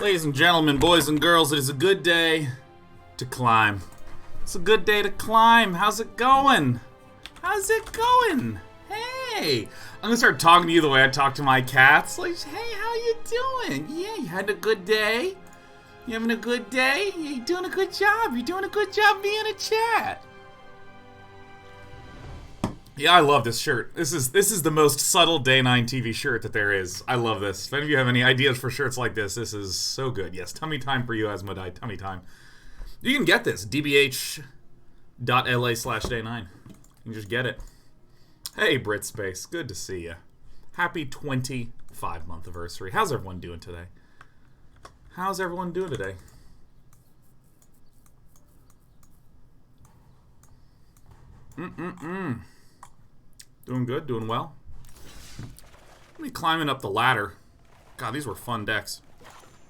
Ladies and gentlemen, boys and girls, it is a good day to climb. It's a good day to climb. How's it going? How's it going? Hey! I'm gonna start talking to you the way I talk to my cats. Like, hey, how you doing? Yeah, you had a good day? You having a good day? You doing a good job? You doing a good job being a chat? Yeah, I love this shirt. This is the most subtle Day 9 TV shirt that there is. I love this. If any of you have any ideas for shirts like this is so good. Yes, tummy time for you, Asmodai. Tummy time. You can get this. dbh.la/day9. You can just get it. Hey, Brit Space. Good to see you. Happy 25-month anniversary. How's everyone doing today? How's everyone doing today? Doing good, doing well. Let me climbing up the ladder. God, these were fun decks.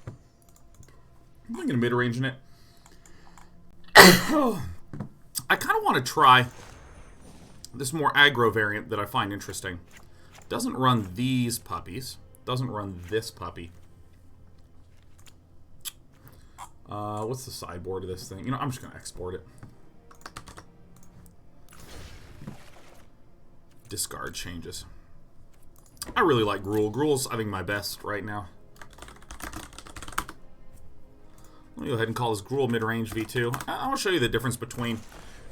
I'm thinking of mid-ranging it. I kind of want to try this more aggro variant that I find interesting. Doesn't run these puppies. Doesn't run this puppy. What's the sideboard of this thing? You know, I'm just going to export it. Discard changes. I really like Gruul. Gruul's, I think, my best right now. Let me go ahead and call this Gruul Midrange V2. I want to show you the difference between...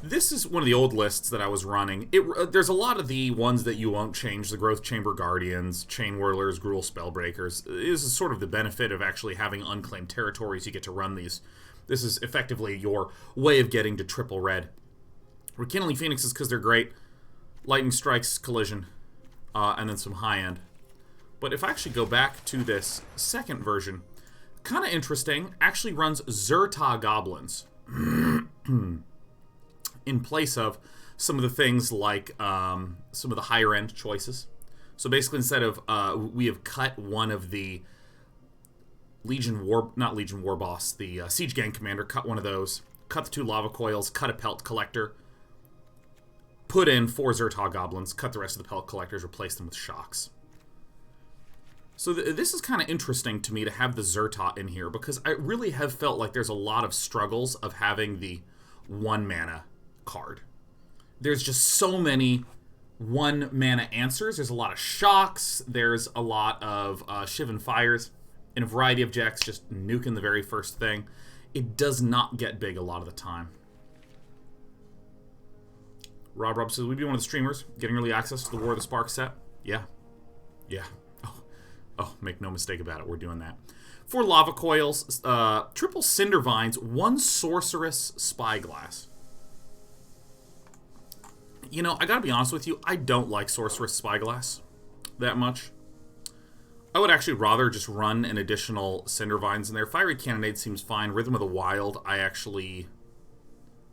This is one of the old lists that I was running. There's a lot of the ones that you won't change. The Growth Chamber Guardians, Chainwhirlers, Gruul Spellbreakers. This is sort of the benefit of actually having Unclaimed Territories. You get to run these. This is effectively your way of getting to triple red. Rekindling Phoenix is because they're great. Lightning Strikes, Collision, and then some high-end. But if I actually go back to this second version, kind of interesting, actually runs Zhur-Taa Goblins in place of some of the things like some of the higher-end choices. So basically, instead of, we have cut one of the Legion Warboss, the Siege Gang Commander, cut one of those, cut the 2 Lava Coils, cut a Pelt Collector, put in 4 Zhur-Taa Goblins, cut the rest of the Pelt Collectors, replace them with Shocks. So this is kind of interesting to me to have the Zhur-Taa in here, because I really have felt like there's a lot of struggles of having the 1-mana card. There's just so many 1-mana answers. There's a lot of Shocks, there's a lot of Shivan Fires, in a variety of decks, just nuking the very first thing. It does not get big a lot of the time. Rob says, we'd be one of the streamers getting early access to the War of the Spark set. Yeah. Yeah. Oh, make no mistake about it. We're doing that. 4 Lava Coils, triple Cindervines, 1 Sorceress Spyglass. You know, I gotta be honest with you, I don't like Sorceress Spyglass that much. I would actually rather just run an additional Cindervines in there. Fiery Cannonade seems fine. Rhythm of the Wild, I actually...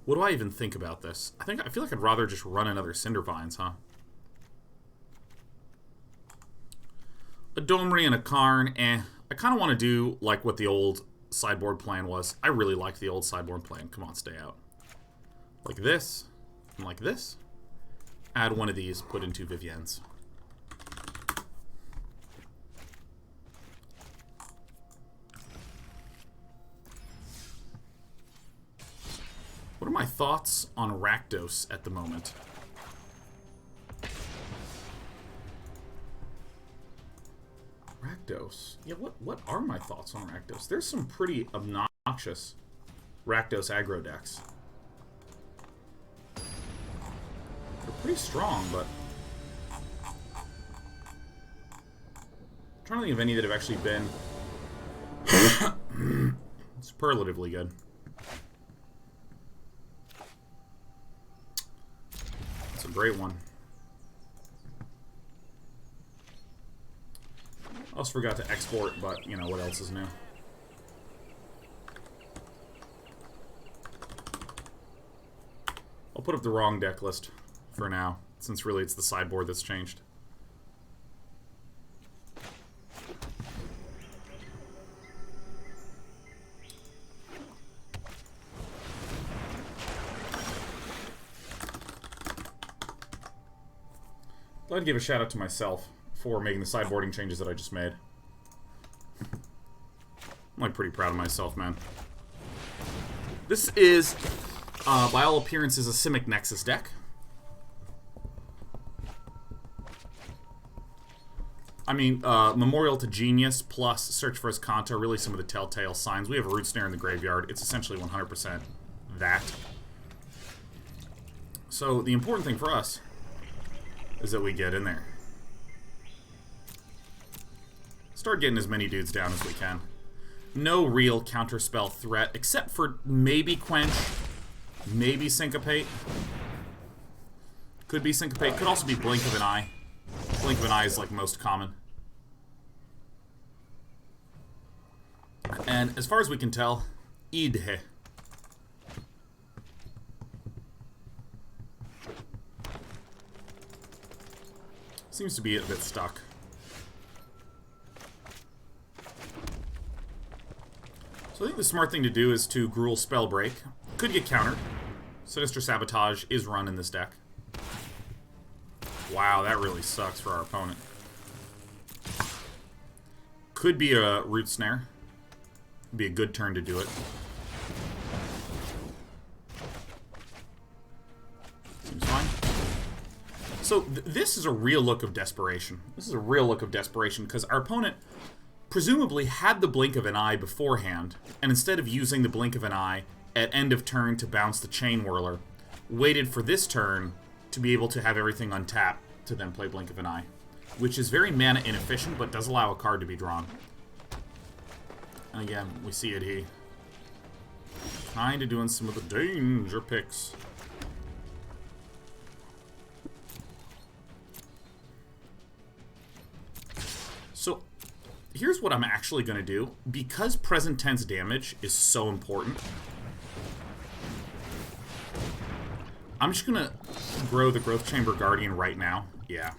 What do I even think about this? I feel like I'd rather just run another Cindervines, huh? A Domri and a Karn, I kind of want to do like what the old sideboard plan was. I really like the old sideboard plan. Come on, stay out. Like this, and like this. Add one of these, put in 2 Viviens. What are my thoughts on Rakdos at the moment? Rakdos. Yeah, what are my thoughts on Rakdos? There's some pretty obnoxious Rakdos aggro decks. They're pretty strong, but... I'm trying to think of any that have actually been superlatively good. That's a great one. I also forgot to export, but, you know, what else is new? I'll put up the wrong deck list for now, since really it's the sideboard that's changed. I'd give a shout out to myself for making the sideboarding changes that I just made. I'm like pretty proud of myself, man. This is, by all appearances, a Simic Nexus deck. I mean, Memorial to Genius plus Search for Azcanta are really some of the telltale signs. We have a Root Snare in the graveyard. It's essentially 100% that. So the important thing for us is that we get in there. Start getting as many dudes down as we can. No real counterspell threat, except for maybe Quench, maybe Syncopate. Could be Syncopate, could also be Blink of an Eye. Blink of an Eye is like most common. And as far as we can tell, Idhe. Seems to be a bit stuck. So I think the smart thing to do is to Gruul Spellbreak. Could get countered. Sinister Sabotage is run in this deck. Wow, that really sucks for our opponent. Could be a Root Snare. Be a good turn to do it. Seems fine. So this is a real look of desperation. This is a real look of desperation because our opponent presumably had the Blink of an Eye beforehand, and instead of using the Blink of an Eye at end of turn to bounce the Chainwhirler, waited for this turn to be able to have everything untapped to then play Blink of an Eye, which is very mana inefficient, but does allow a card to be drawn. And again, we see it here. Kind of doing some of the danger picks. So, here's what I'm actually going to do. Because present tense damage is so important, I'm just going to grow the Growth Chamber Guardian right now. Yeah.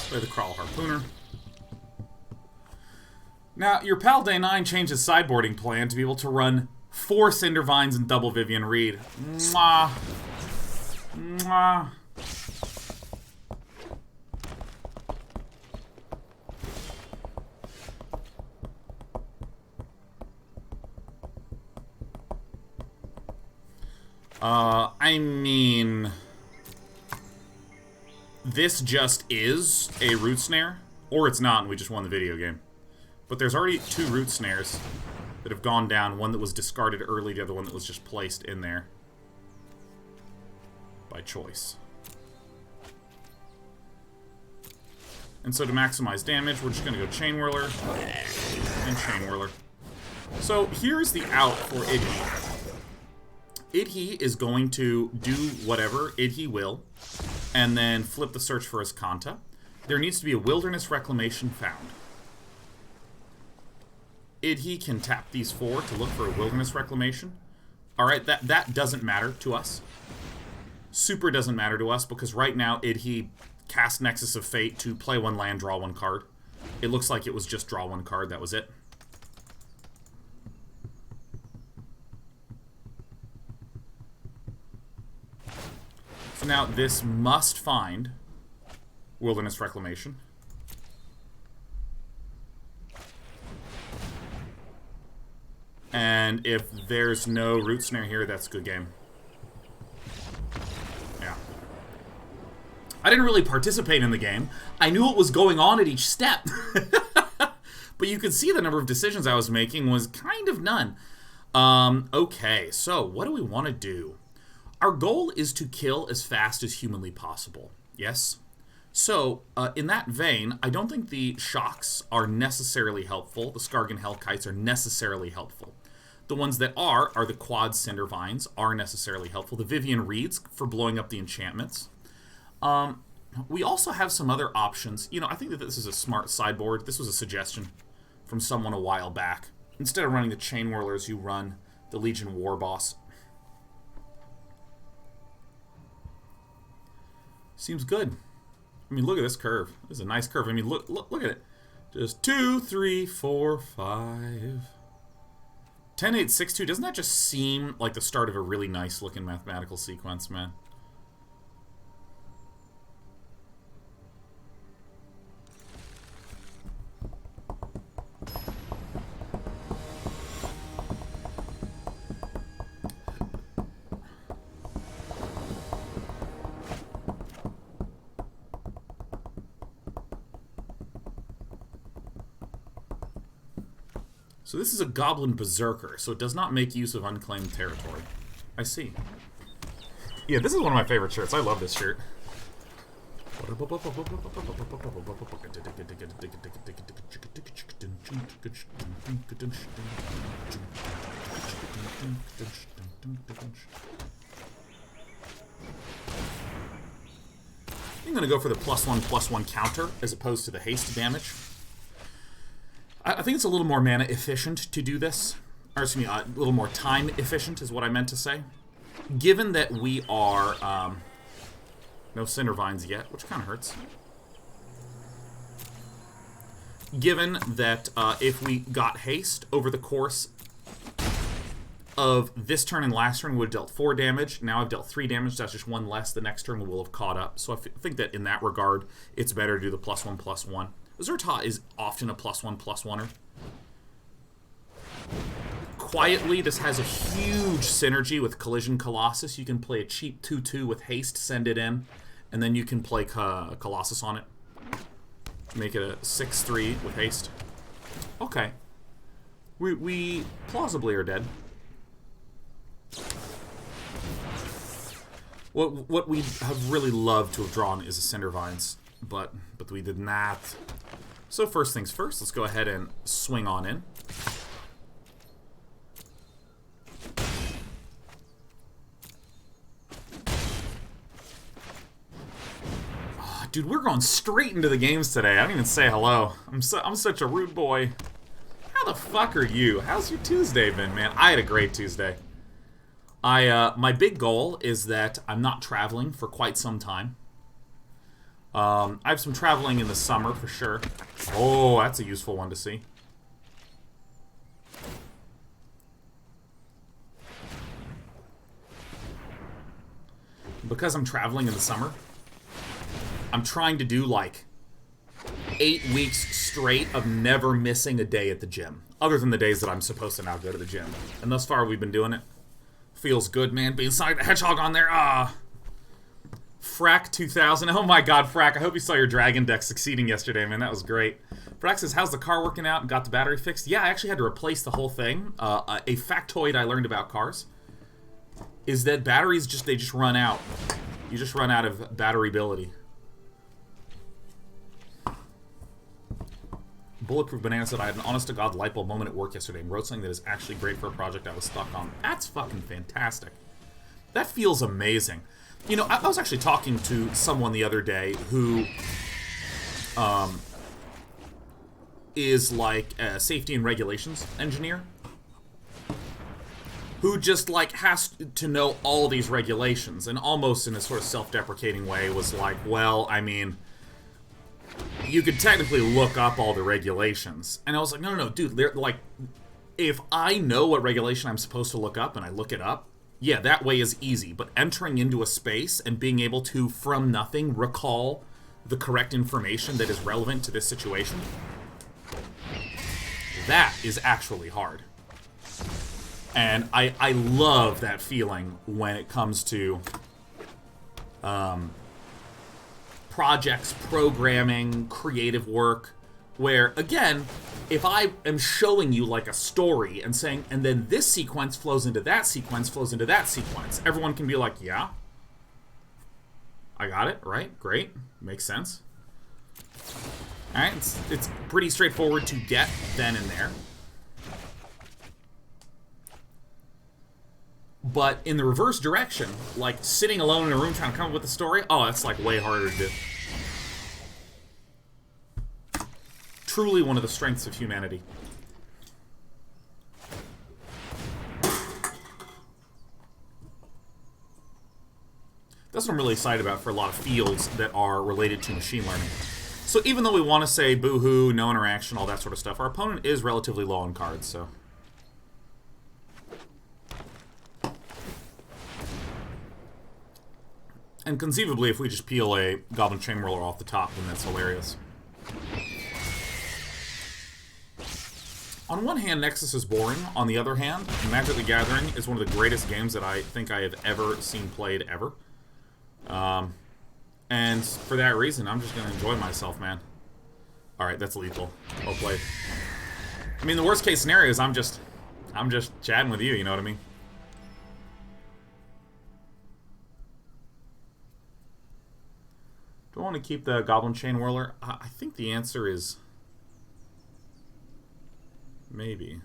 Play the Kraul Harpooner. Now, your pal Day 9 changed his sideboarding plan to be able to run 4 Cindervines and double Vivien Reid. Mwah. Mwah. I mean, this just is a Root Snare, or it's not and we just won the video game. But there's already 2 Root Snares that have gone down, one that was discarded early, the other one that was just placed in there by choice. And so to maximize damage, we're just going to go Chainwhirler and Chainwhirler. So here's the out for Idhe. Idhe is going to do whatever Idhe will, and then flip the Search for Azcanta. There needs to be a Wilderness Reclamation found. Idhe can tap these 4 to look for a Wilderness Reclamation. Alright, that doesn't matter to us. Super doesn't matter to us, because right now Idhe cast Nexus of Fate to play 1 land, draw 1 card. It looks like it was just draw 1 card, that was it. So now this must find Wilderness Reclamation. And if there's no Root Snare here, that's a good game. Yeah. I didn't really participate in the game. I knew what was going on at each step. But you could see the number of decisions I was making was kind of none. Okay, so what do we want to do? Our goal is to kill as fast as humanly possible. Yes? So, in that vein, I don't think the Shocks are necessarily helpful. The Skarrgan Hellkites are necessarily helpful. The ones that are the Quad Cindervines, are necessarily helpful. The Vivien Reids for blowing up the enchantments. We also have some other options. You know, I think that this is a smart sideboard. This was a suggestion from someone a while back. Instead of running the Chainwhirlers, you run the Legion Warboss. Seems good. I mean, look at this curve. This is a nice curve. I mean, look at it. Just 2, 3, 4, 5. 10-8-6-2, doesn't that just seem like the start of a really nice looking mathematical sequence, man? So this is a Goblin Berserker, so it does not make use of Unclaimed Territory. I see. Yeah, this is one of my favorite shirts. I love this shirt. I'm going to go for the +1/+1 counter as opposed to the haste damage. I think it's a little more mana efficient to do this. Or, excuse me, a little more time efficient is what I meant to say. Given that we are... no Cindervines yet, which kind of hurts. Given that if we got haste over the course of this turn and last turn, we would have dealt 4 damage. Now I've dealt 3 damage. That's just 1 less. The next turn we will have caught up. So I think that in that regard, it's better to do the +1/+1. Zhur-Taa is often a +1/+1er. Quietly, this has a huge synergy with Collision Colossus. You can play a cheap 2/2 with haste, send it in, and then you can play Colossus on it. Make it a 6/3 with haste. Okay. We plausibly are dead. What we have really loved to have drawn is a Cindervines, but we did not. So first things first, let's go ahead and swing on in. Oh, dude, we're going straight into the games today. I didn't even say hello. I'm such a rude boy. How the fuck are you? How's your Tuesday been, man? I had a great Tuesday. My big goal is that I'm not traveling for quite some time. I have some traveling in the summer for sure. Oh, that's a useful one to see. Because I'm traveling in the summer, I'm trying to do like 8 weeks straight of never missing a day at the gym. Other than the days that I'm supposed to now go to the gym. And thus far we've been doing it. Feels good, man. Being Sonic the Hedgehog on there. Frack 2000. Oh my god, Frack. I hope you saw your Dragon deck succeeding yesterday, man. That was great. Frack says, how's the car working out? Got the battery fixed? Yeah, I actually had to replace the whole thing. A factoid I learned about cars is that batteries they just run out. You just run out of batteryability. Bulletproof Banana said, I had an honest-to-God light bulb moment at work yesterday and wrote something that is actually great for a project I was stuck on. That's fucking fantastic. That feels amazing. You know, I was actually talking to someone the other day who is like a safety and regulations engineer who just like has to know all these regulations, and almost in a sort of self-deprecating way was like, well, I mean, you could technically look up all the regulations. And I was like, no, dude, they're like, if I know what regulation I'm supposed to look up and I look it up, yeah, that way is easy. But entering into a space and being able to, from nothing, recall the correct information that is relevant to this situation, that is actually hard. And I love that feeling when it comes to projects, programming, creative work, where, again, if I am showing you like a story and saying, and then this sequence flows into that sequence, flows into that sequence, everyone can be like, yeah, I got it, right? Great. Makes sense. Alright, it's pretty straightforward to get then and there. But in the reverse direction, like sitting alone in a room trying to come up with a story, oh, that's like way harder to do. Truly one of the strengths of humanity. That's what I'm really excited about for a lot of fields that are related to machine learning. So even though we want to say boo-hoo, no interaction, all that sort of stuff, our opponent is relatively low on cards, so... And conceivably, if we just peel a Goblin Chainwhirler off the top, then that's hilarious. On one hand, Nexus is boring. On the other hand, Magic the Gathering is one of the greatest games that I think I have ever seen played, ever. And for that reason, I'm just going to enjoy myself, man. Alright, that's lethal. Well played. I mean, the worst case scenario is I'm just chatting with you, you know what I mean? Do I want to keep the Goblin Chainwhirler? I think the answer is... maybe.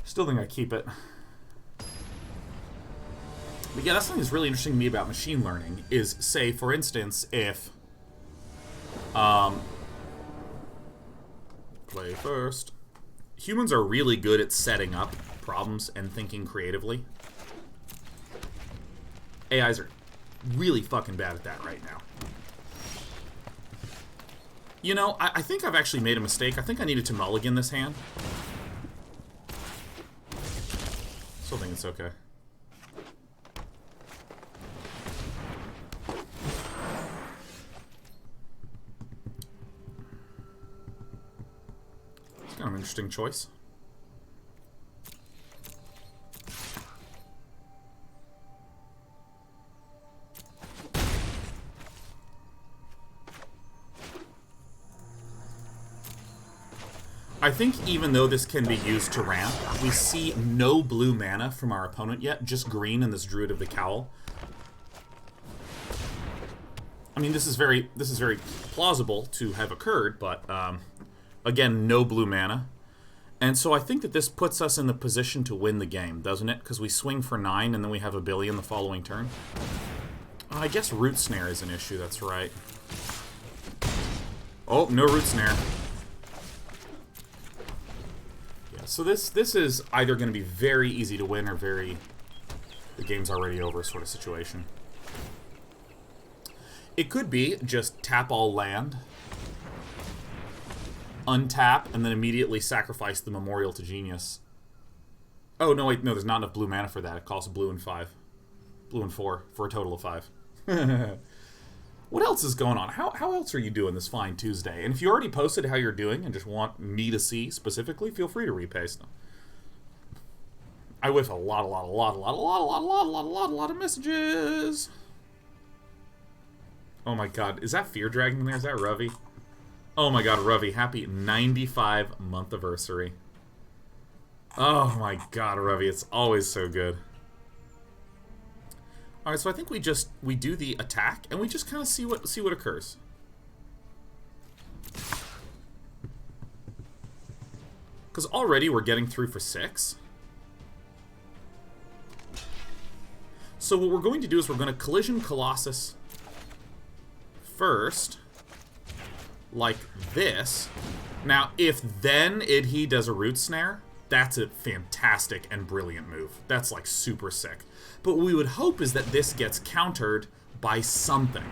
Still think I keep it. But yeah, that's something that's really interesting to me about machine learning is, say, for instance, if... play first. Humans are really good at setting up problems and thinking creatively. AIs are really fucking bad at that right now. You know, I think I've actually made a mistake. I think I needed to mulligan this hand. Still think it's okay. It's kind of an interesting choice. I think even though this can be used to ramp, we see no blue mana from our opponent yet, just green and this Druid of the Cowl. I mean, this is very plausible to have occurred, but again, no blue mana. And so I think that this puts us in the position to win the game, doesn't it? Because we swing for 9 and then we have a billion the following turn. I guess Root Snare is an issue, that's right. Oh, no Root Snare. So this is either going to be very easy to win or very the game's already over sort of situation. It could be just tap all land, untap, and then immediately sacrifice the Memorial to Genius. Oh, no, wait, no, there's not enough blue mana for that. It costs blue and 5. Blue and 4 for a total of 5. What else is going on? How else are you doing this fine Tuesday? And if you already posted how you're doing and just want me to see specifically, feel free to repaste them. I whiff a lot of messages. Oh my god, is that Fear Dragon in there? Is that Ravi? Oh my god, Ravi, happy 95 month anniversary. Oh my god, Ravi, it's always so good. Alright, so I think we do the attack and we just kind of see what occurs. Because already we're getting through for 6. So what we're going to do is we're going to collision Colossus first, like this. Now, if then he does a Root Snare, that's a fantastic and brilliant move. That's like super sick. But what we would hope is that this gets countered by something.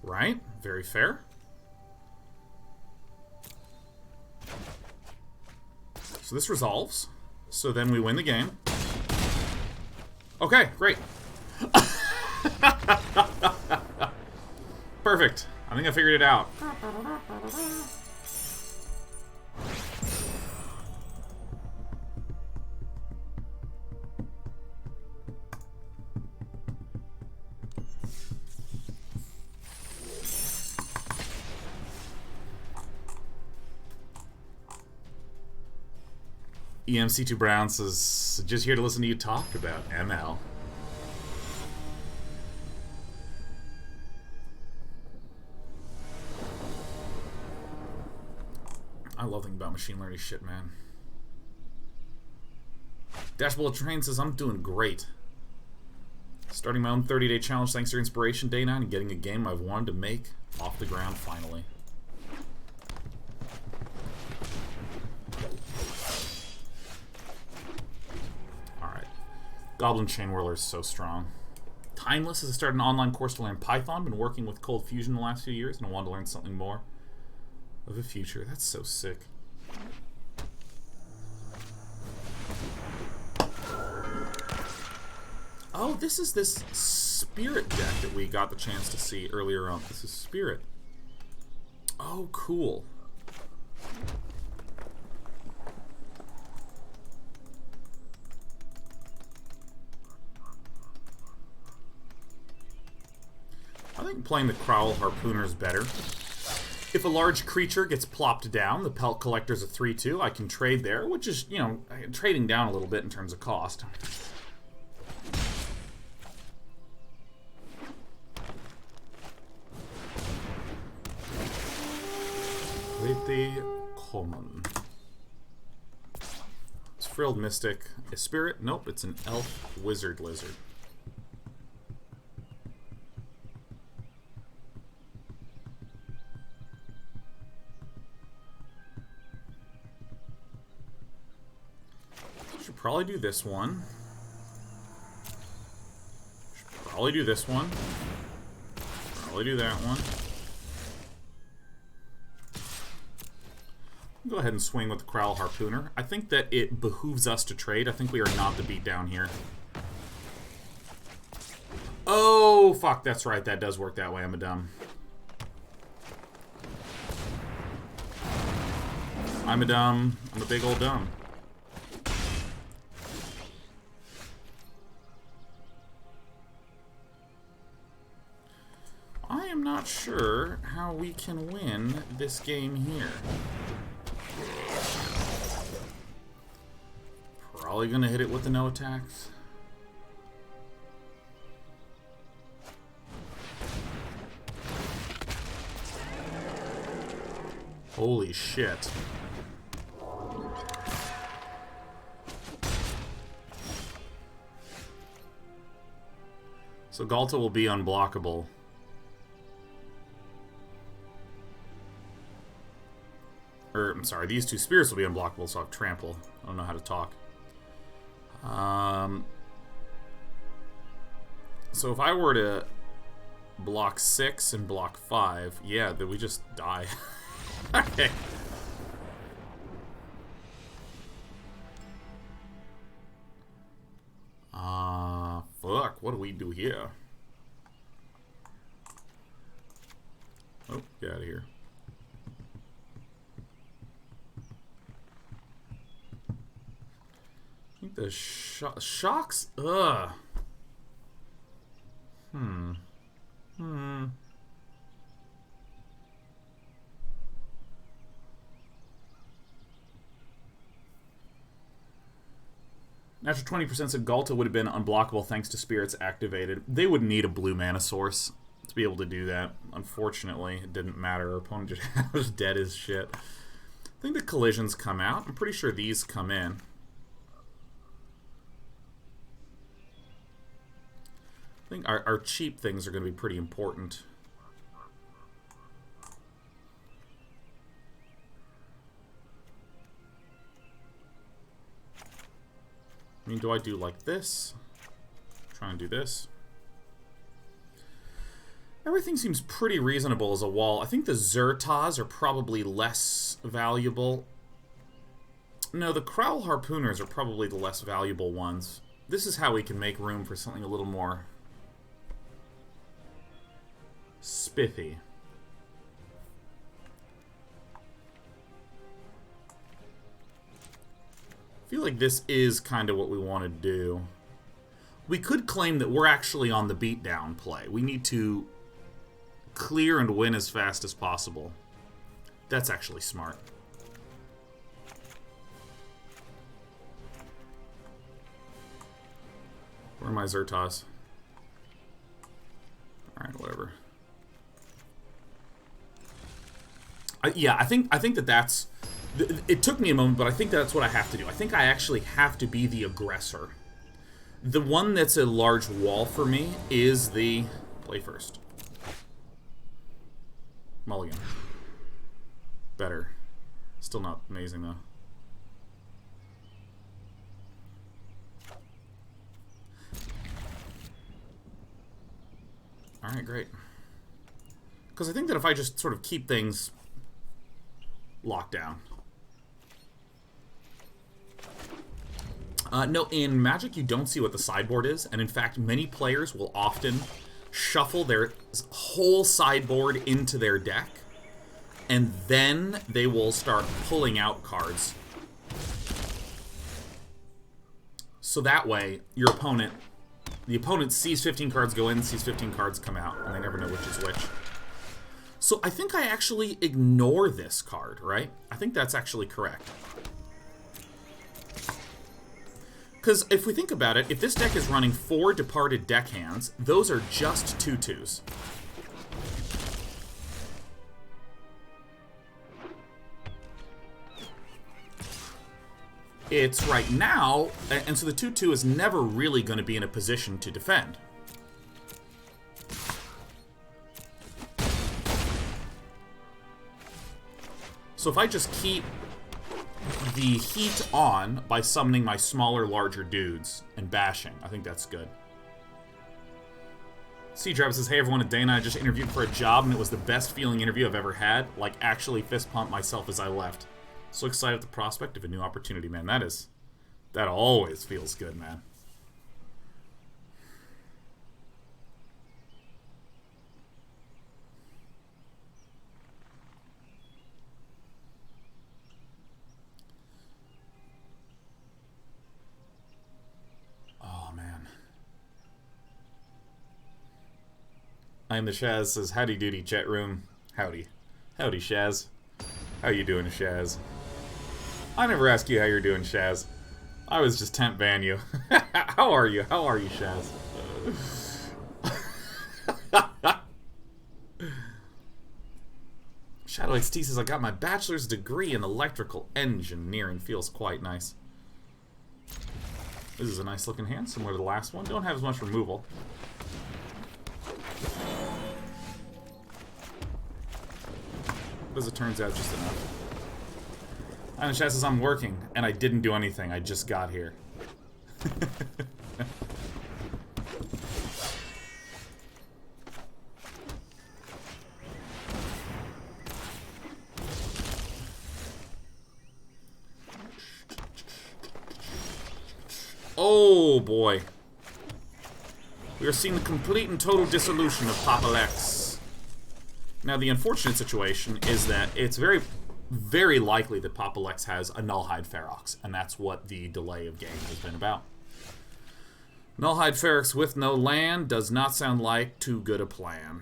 Right? Very fair. So this resolves. So then we win the game. Okay, great. Perfect. I think I figured it out. EMC2 Brown says, just here to listen to you talk about ML. I love thinking about machine learning shit, man. Dash Bullet Train says, I'm doing great. Starting my own 30-day challenge thanks to your inspiration, Day 9, and getting a game I've wanted to make off the ground finally. Goblin Chainwhirler is so strong. Timeless has started an online course to learn Python. Been working with Cold Fusion the last few years, and I want to learn something more of the future. That's so sick. Oh, this is this Spirit deck that we got the chance to see earlier on. This is Spirit. Oh, cool. I think playing the Kraul Harpooner is better. If a large creature gets plopped down, the Pelt Collector's a 3/2. I can trade there, which is, you know, trading down a little bit in terms of cost. Pretty common. It's Frilled Mystic. A Spirit? Nope, it's an Elf Wizard Lizard. Should probably do this one. Should probably do this one. Probably do that one. Go ahead and swing with the Kraul Harpooner. I think that it behooves us to trade. I think we are not the beat down here. Oh, fuck, that's right. That does work that way. I'm a dumb. I'm a dumb. I'm a big old dumb. I am not sure how we can win this game here. Probably gonna hit it with the no attacks. Holy shit. So Ghalta will be unblockable. Or, I'm sorry, these two spirits will be unblockable, so I'll have trample. I don't know how to talk. So if I were to block 6 and block 5, yeah, then we just die. Okay. Fuck, what do we do here? Oh, get out of here. I think the shocks. Ugh. Natural 20% said Ghalta would have been unblockable thanks to spirits activated. They would need a blue mana source to be able to do that. Unfortunately, it didn't matter. Our opponent just was dead as shit. I think the collisions come out. I'm pretty sure these come in. I think our cheap things are going to be pretty important. I mean, do I do like this? Try and do this. Everything seems pretty reasonable as a wall. I think the Zhur-Taas are probably less valuable. No, the Kraul Harpooners are probably the less valuable ones. This is how we can make room for something a little more spiffy. I feel like this is kind of what we want to do. We could claim that we're actually on the beatdown play. We need to clear and win as fast as possible. That's actually smart. Where are my Zhur-Taas? Alright, whatever. Yeah, I think that's... It took me a moment, but I think that's what I have to do. I think I actually have to be the aggressor. The one that's a large wall for me is the... Play first. Mulligan. Better. Still not amazing, though. Alright, great. Because I think that if I just sort of keep things locked down. No, in Magic you don't see what the sideboard is, and in fact many players will often shuffle their whole sideboard into their deck, and then they will start pulling out cards. So that way, your opponent, the opponent sees 15 cards go in, sees 15 cards come out, and they never know which is which. So I think I actually ignore this card, right? I think that's actually correct. Because if we think about it, if this deck is running 4 Departed Deckhands, those are just 2/2s. It's right now, and so the 2/2 is never really going to be in a position to defend. So if I just keep the heat on by summoning my smaller, larger dudes and bashing, I think that's good. C. Travis says, hey everyone, Dana, I just interviewed for a job and it was the best feeling interview I've ever had. Like, actually fist pumped myself as I left. So excited at the prospect of a new opportunity, man. That always feels good, man. Oh, man. I am the Shaz, says, howdy doody, chat room. Howdy. Howdy, Shaz. How you doing, Shaz? I never ask you how you're doing, Shaz. I was just temp ban you. How are you? How are you, Shaz? Shadow XT says, I got my bachelor's degree in electrical engineering. Feels quite nice. This is a nice looking hand, similar to the last one. Don't have as much removal. But as it turns out, just enough. And Shaz says, I'm working, and I didn't do anything. I just got here. Oh, boy. We are seeing the complete and total dissolution of Papa Lex. Now, the unfortunate situation is that it's very, very likely that Papa Lex has a Nullhide Ferox, and that's what the delay of game has been about. Nullhide Ferox with no land does not sound like too good a plan.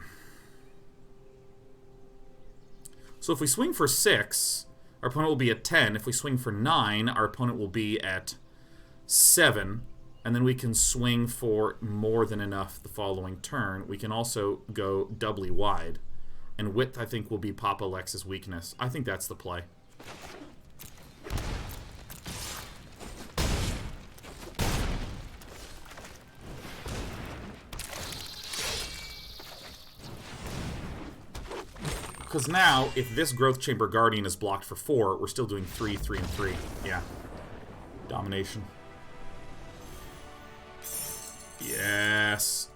So if we swing for 6, our opponent will be at 10. If we swing for 9, our opponent will be at 7. And then we can swing for more than enough the following turn. We can also go doubly wide. And width, I think, will be Papa Lex's weakness. I think that's the play. Because now, if this Growth Chamber Guardian is blocked for 4, we're still doing 3, 3, and 3. Yeah. Domination. Yes.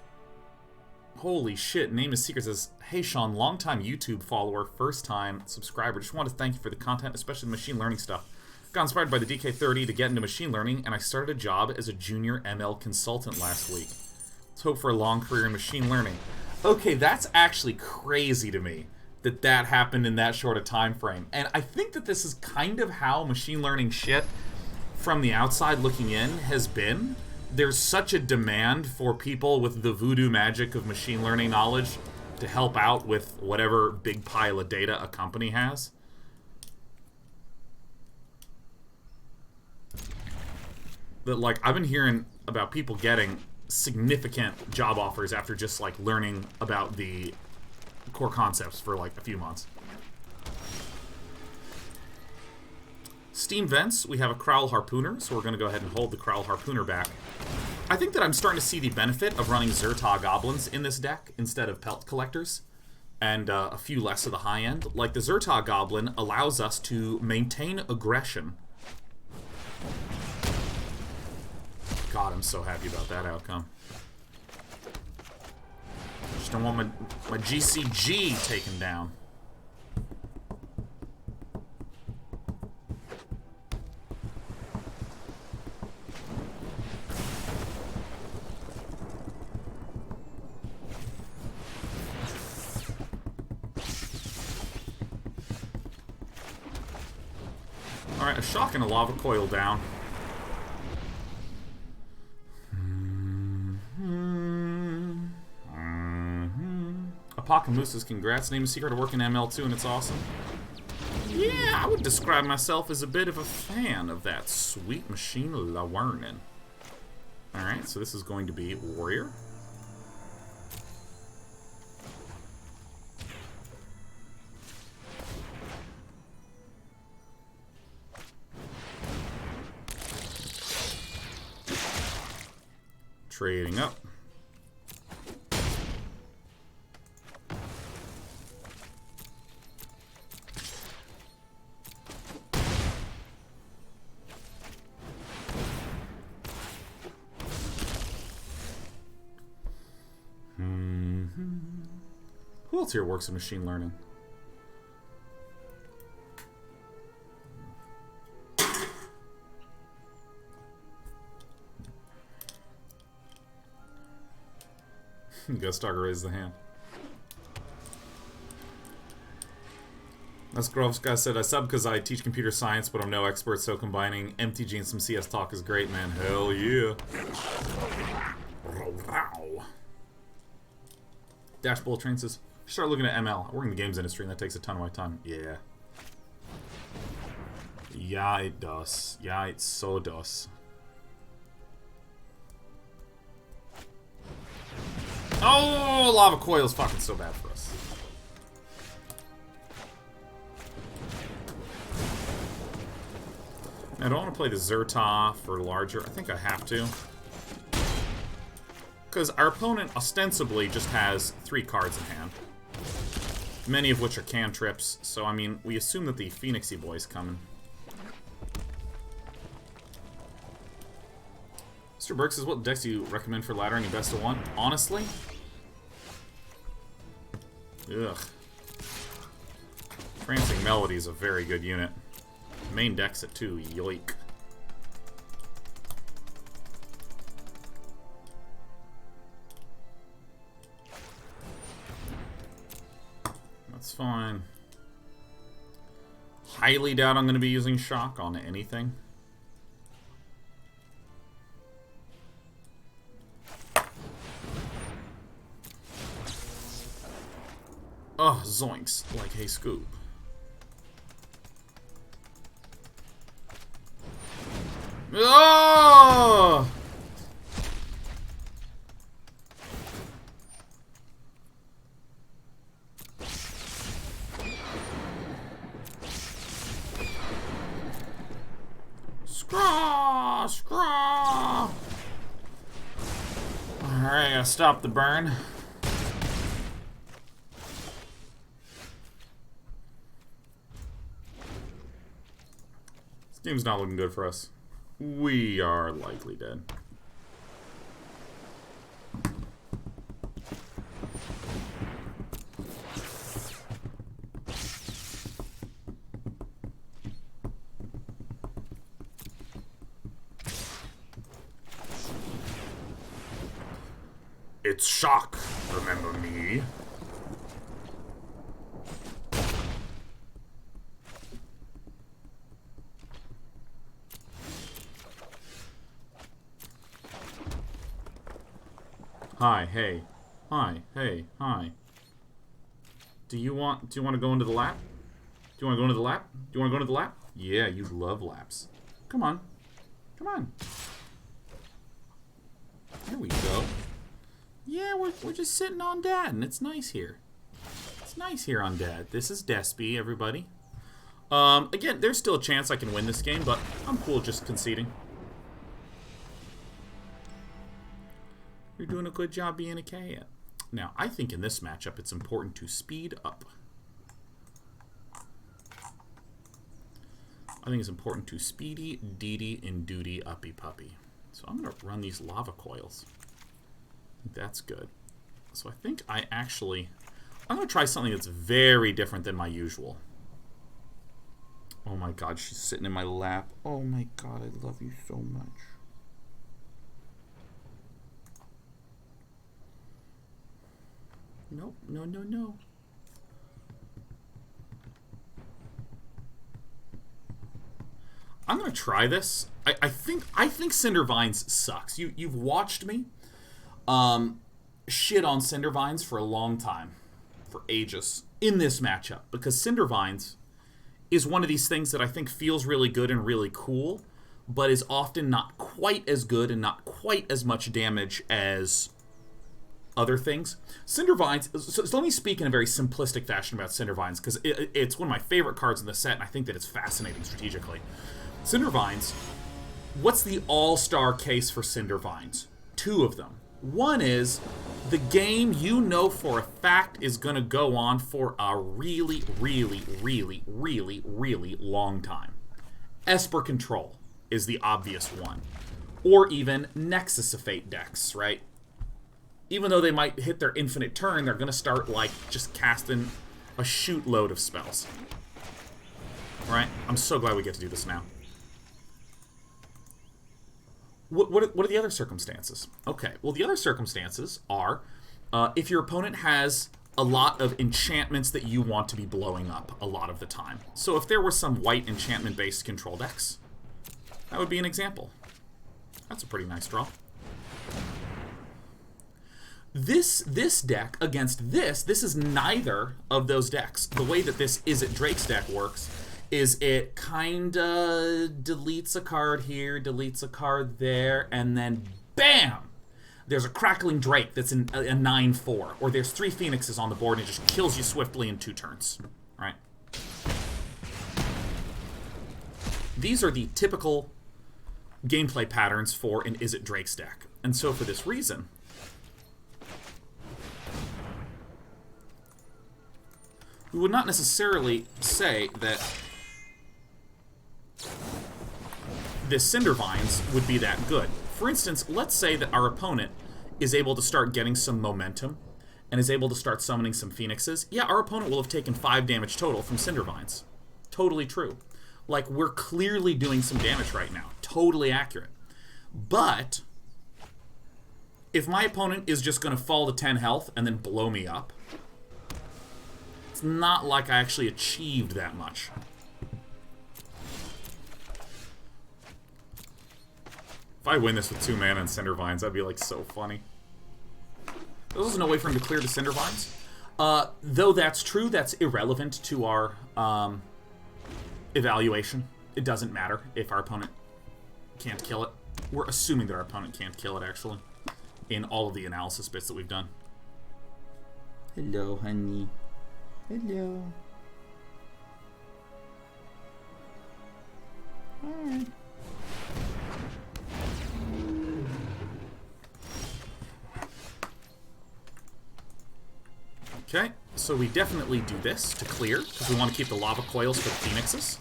Holy shit, Name is Secret says, hey Sean, longtime YouTube follower, first time subscriber. Just want to thank you for the content, especially the machine learning stuff. Got inspired by the DK30 to get into machine learning, and I started a job as a junior ML consultant last week. Let's hope for a long career in machine learning. Okay, that's actually crazy to me that that happened in that short a time frame. And I think that this is kind of how machine learning shit from the outside looking in has been. There's such a demand for people with the voodoo magic of machine learning knowledge to help out with whatever big pile of data a company has. That, like, I've been hearing about people getting significant job offers after just, like, learning about the core concepts for, like, a few months. Steam Vents, we have a Kraul Harpooner, so we're going to go ahead and hold the Kraul Harpooner back. I think that I'm starting to see the benefit of running Zhur-Taa Goblins in this deck instead of Pelt Collectors, and a few less of the high end. Like, the Zhur-Taa Goblin allows us to maintain aggression. God, I'm so happy about that outcome. Just don't want my GCG taken down. Alright, a shock and a lava coil down. Apocalypse, congrats. Name is secret. I work in ML2 and it's awesome. Yeah, I would describe myself as a bit of a fan of that sweet machine learning. Alright, so this is going to be Warrior. Trading up. Who else here works in machine learning? Ghost Dogger raised the hand. That's Grovska said, I sub because I teach computer science, but I'm no expert, so combining MTG and some CS talk is great, man. Hell yeah. Dash Bullet Train says, start looking at ML. I work in the games industry, and that takes a ton of my time. Yeah. Yeah, it does. Yeah, it so does. Oh, Lava Coil is fucking so bad for us. Now, I don't want to play the Zhur-Taa for larger. I think I have to. Because our opponent ostensibly just has 3 cards in hand. Many of which are cantrips. So, I mean, we assume that the Phoenixy boy's coming. Mr. Burke says, what decks do you recommend for laddering in best of 1? Honestly? Ugh. Prancing Melody is a very good unit. Main deck's at 2. Yoik. That's fine. Highly doubt I'm going to be using Shock on anything. Oh, zoinks. Like, hey, Scoop. Oh! Scraw! Scraw! Alright, gotta stop the burn. Game's not looking good for us. We are likely dead. It's Shock, remember me? Hi, hey. Hi, hey, hi. Do you want to go into the lap? Do you want to go into the lap? Do you want to go into the lap? Yeah, you love laps. Come on. Come on. There we go. Yeah, we're just sitting on Dad, and it's nice here. It's nice here on Dad. This is Despy, everybody. Again, there's still a chance I can win this game, but I'm cool just conceding. You're doing a good job being a cat. Now, I think in this matchup, it's important to speed up. I think it's important to speedy, deedy, and duty uppy puppy. So I'm going to run these lava coils. I think that's good. So I think I'm going to try something that's very different than my usual. Oh my god, she's sitting in my lap. Oh my god, I love you so much. Nope, no, no, no. I'm gonna try this. I think Cindervines sucks. You've watched me shit on Cindervines for a long time, for ages, in this matchup, because Cindervines is one of these things that I think feels really good and really cool, but is often not quite as good and not quite as much damage as other things. Cindervines, so let me speak in a very simplistic fashion about Cindervines, because it's one of my favorite cards in the set, and I think that it's fascinating strategically. Cindervines, what's the all-star case for Cindervines? Two of them. One is the game you know for a fact is going to go on for a really, really, really, really, really long time. Esper Control is the obvious one. Or even Nexus of Fate decks, right? Even though they might hit their infinite turn, they're going to start, like, just casting a shoot load of spells. Right? I'm so glad we get to do this now. What are the other circumstances? Okay, well, the other circumstances are if your opponent has a lot of enchantments that you want to be blowing up a lot of the time. So if there were some white enchantment-based control decks, that would be an example. That's a pretty nice draw. This deck against this is neither of those decks. The way that this Izzet Drakes deck works is it kinda deletes a card here, deletes a card there, and then BAM! There's a Crackling Drake that's in a 9/4, or there's 3 Phoenixes on the board and it just kills you swiftly in 2 turns. Right? These are the typical gameplay patterns for an Izzet Drakes deck. And so for this reason, we would not necessarily say that this Cindervines would be that good. For instance, let's say that our opponent is able to start getting some momentum and is able to start summoning some Phoenixes. Yeah, our opponent will have taken 5 damage total from Cindervines. Totally true. Like, we're clearly doing some damage right now. Totally accurate. But if my opponent is just going to fall to 10 health and then blow me up, it's not like I actually achieved that much. If I win this with 2 mana and Cindervines, that'd be, like, so funny. There's no way for him to clear the Cindervines. Though that's true, that's irrelevant to our evaluation. It doesn't matter if our opponent can't kill it. We're assuming that our opponent can't kill it, actually, in all of the analysis bits that we've done. Hello, honey. Hello. Alright. Okay, so we definitely do this to clear, because we want to keep the Lava Coils for the Phoenixes.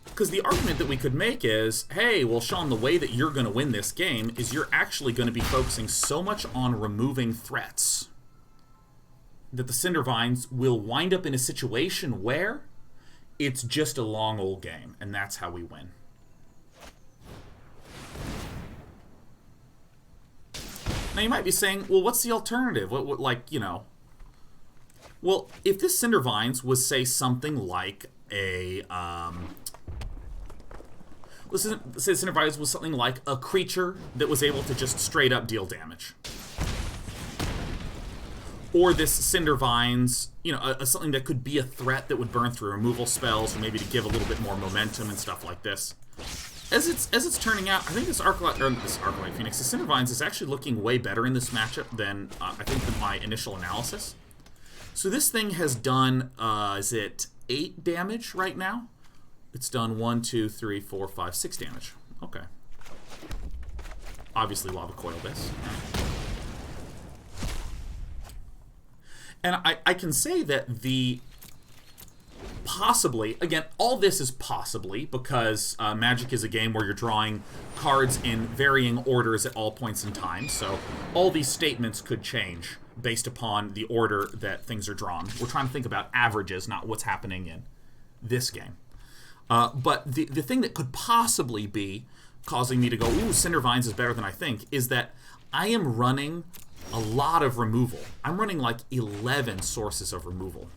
Because the argument that we could make is, hey, well, Sean, the way that you're going to win this game is you're actually going to be focusing so much on removing threats that the Cindervines will wind up in a situation where it's just a long old game, and that's how we win. Now, you might be saying, well, what's the alternative? What, like, you know... Well, if this Cindervines was, say, something like a, let's say Cindervines was something like a creature that was able to just straight up deal damage. Or this Cindervines, you know, something that could be a threat that would burn through removal spells, or maybe to give a little bit more momentum and stuff like this. As it's turning out, I think this Arclight Phoenix, the Cindervines, is actually looking way better in this matchup than I think than my initial analysis. So this thing has done, is it 8 damage right now? It's done 1, 2, 3, 4, 5, 6 damage. Okay. Obviously Lava Coil this. And I can say that the possibly, again, all this is possibly because Magic is a game where you're drawing cards in varying orders at all points in time, so all these statements could change based upon the order that things are drawn. We're trying to think about averages, not what's happening in this game. But the thing that could possibly be causing me to go, ooh, Cindervines is better than I think, is that I am running a lot of removal. I'm running like 11 sources of removal.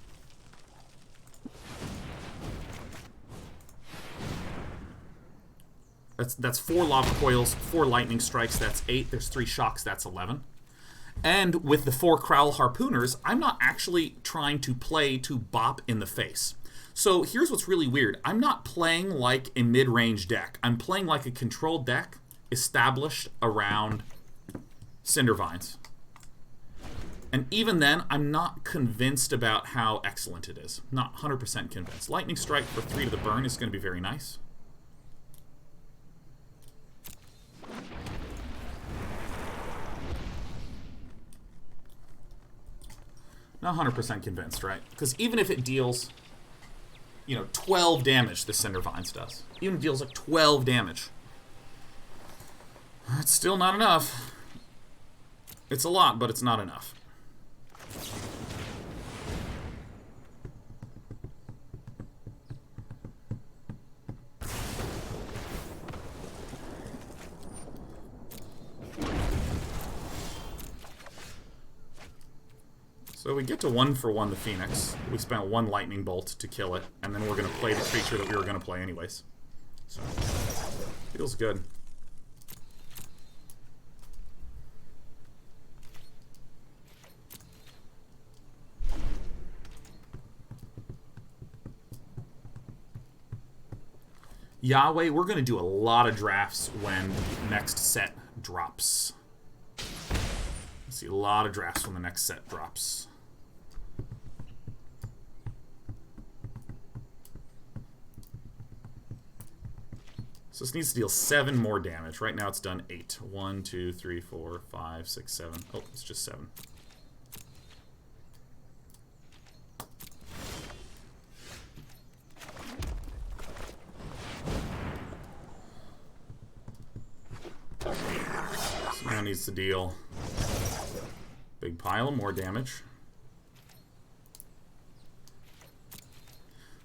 That's 4 Lava Coils, 4 Lightning Strikes, that's 8. There's 3 Shocks, that's 11. And with the 4 Kraul Harpooners, I'm not actually trying to play to bop in the face. So here's what's really weird. I'm not playing like a mid-range deck. I'm playing like a controlled deck established around Cindervines. And even then, I'm not convinced about how excellent it is. Not 100% convinced. Lightning Strike for 3 to the burn is going to be very nice. Not 100% convinced, right? Because even if it deals, 12 damage, the Cindervines does. Even if it deals like 12 damage. It's still not enough. It's a lot, but it's not enough. So we get to 1-for-1 the Phoenix. We spent 1 lightning bolt to kill it, and then we're going to play the creature that we were going to play anyways. So, feels good. Yahweh, we're going to do a lot of drafts when the next set drops. See a lot of drafts when the next set drops. So this needs to deal 7 more damage. Right now it's done 8. 1, 2, 3, 4, 5, 6, 7. Oh, it's just 7. So now needs to deal big pile of more damage.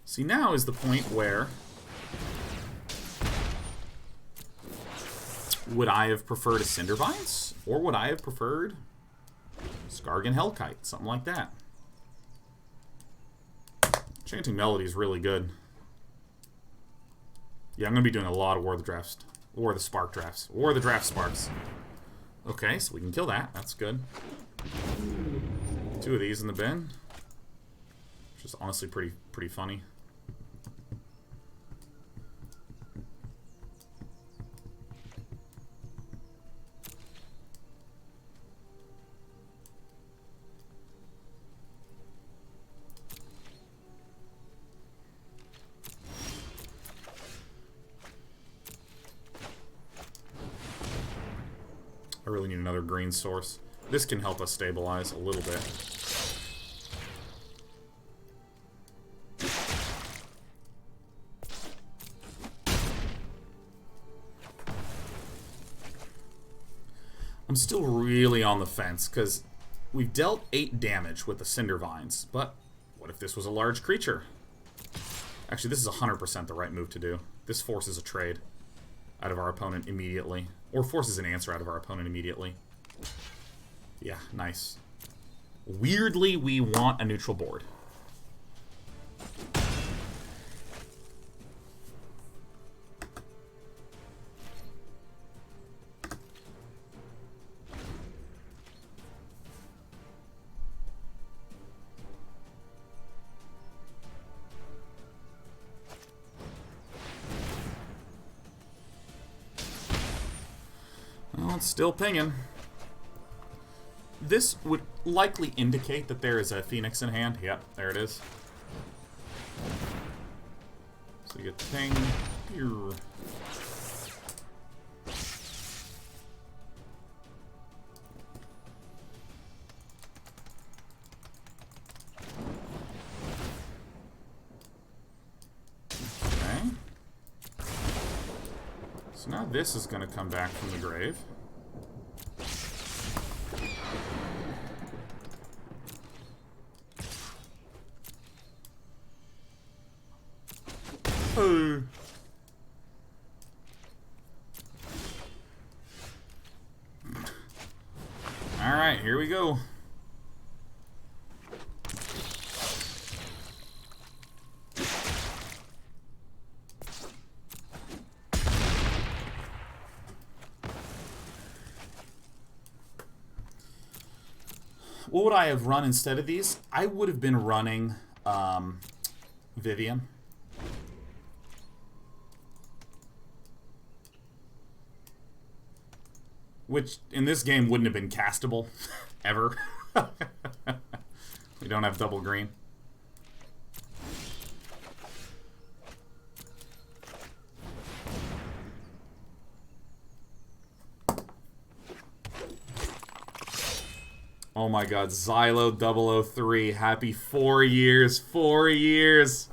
See, now is the point where would I have preferred a Cindervines? Or would I have preferred Skarrgan Hellkite? Something like that. Chanting Melody is really good. Yeah, I'm going to be doing a lot of War of the Drafts. War of the Spark drafts. War of the Draft Sparks. Okay, so we can kill that. That's good. 2 of these in the bin. Which is honestly pretty funny. I really need another green source. This can help us stabilize a little bit. I'm still really on the fence, because we've dealt 8 damage with the Cindervines, but what if this was a large creature? Actually, this is 100% the right move to do. This forces a trade out of our opponent immediately. Or forces an answer out of our opponent immediately. Yeah, nice. Weirdly, we want a neutral board. Well, it's still pinging. This would likely indicate that there is a Phoenix in hand. Yep, there it is. So you get the ping. Here. So now this is going to come back from the grave. Oh. Alright, here we go. What would I have run instead of these? I would have been running Vivien. Which, in this game, wouldn't have been castable. Ever. We don't have double green. Oh my god, Xylo003, happy 4 years, 4 years!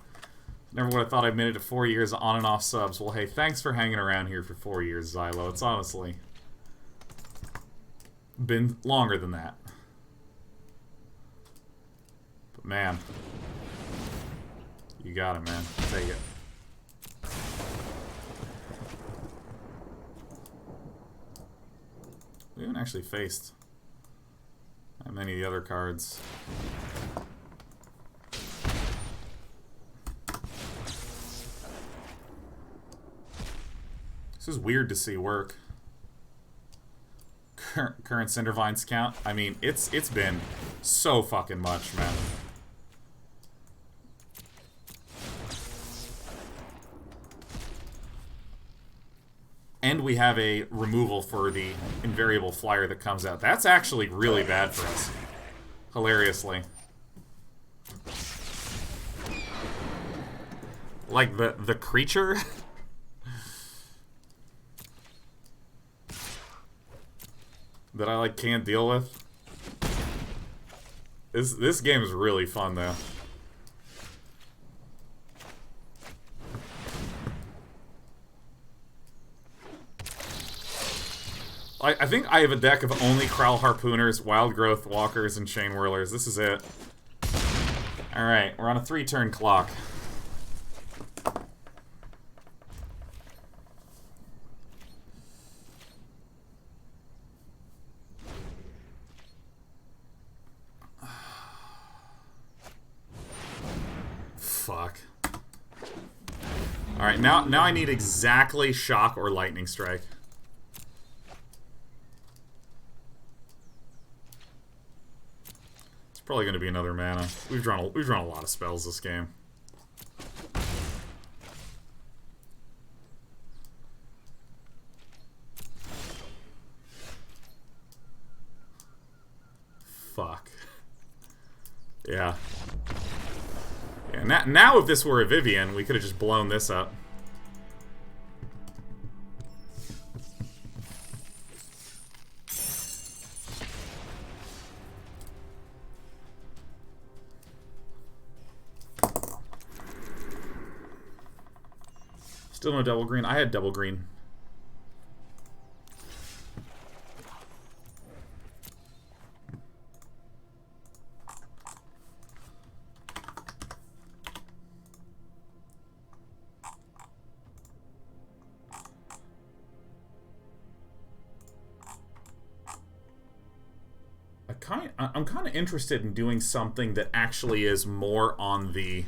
Never would have thought I'd made it to 4 years on and off subs. Well, hey, thanks for hanging around here for 4 years, Xylo. It's honestly been longer than that. But man, you got it, man. Take it. We haven't actually faced that many of the other cards. This is weird to see work. Current Cindervines count. I mean, it's been so fucking much, man. And we have a removal for the invariable flyer that comes out. That's actually really bad for us. Hilariously. Like the creature? That I like can't deal with. This game is really fun though. I think I have a deck of only Kraul Harpooners, Wild Growth Walkers, and Chainwhirlers. This is it. Alright, we're on a 3-turn clock. Fuck. Alright, now I need exactly Shock or Lightning Strike. Probably going to be another mana. We've drawn a lot of spells this game. Fuck. Yeah. Yeah. Now if this were a Vivien, we could have just blown this up. Still no double green. I had double green. I'm kind of interested in doing something that actually is more on the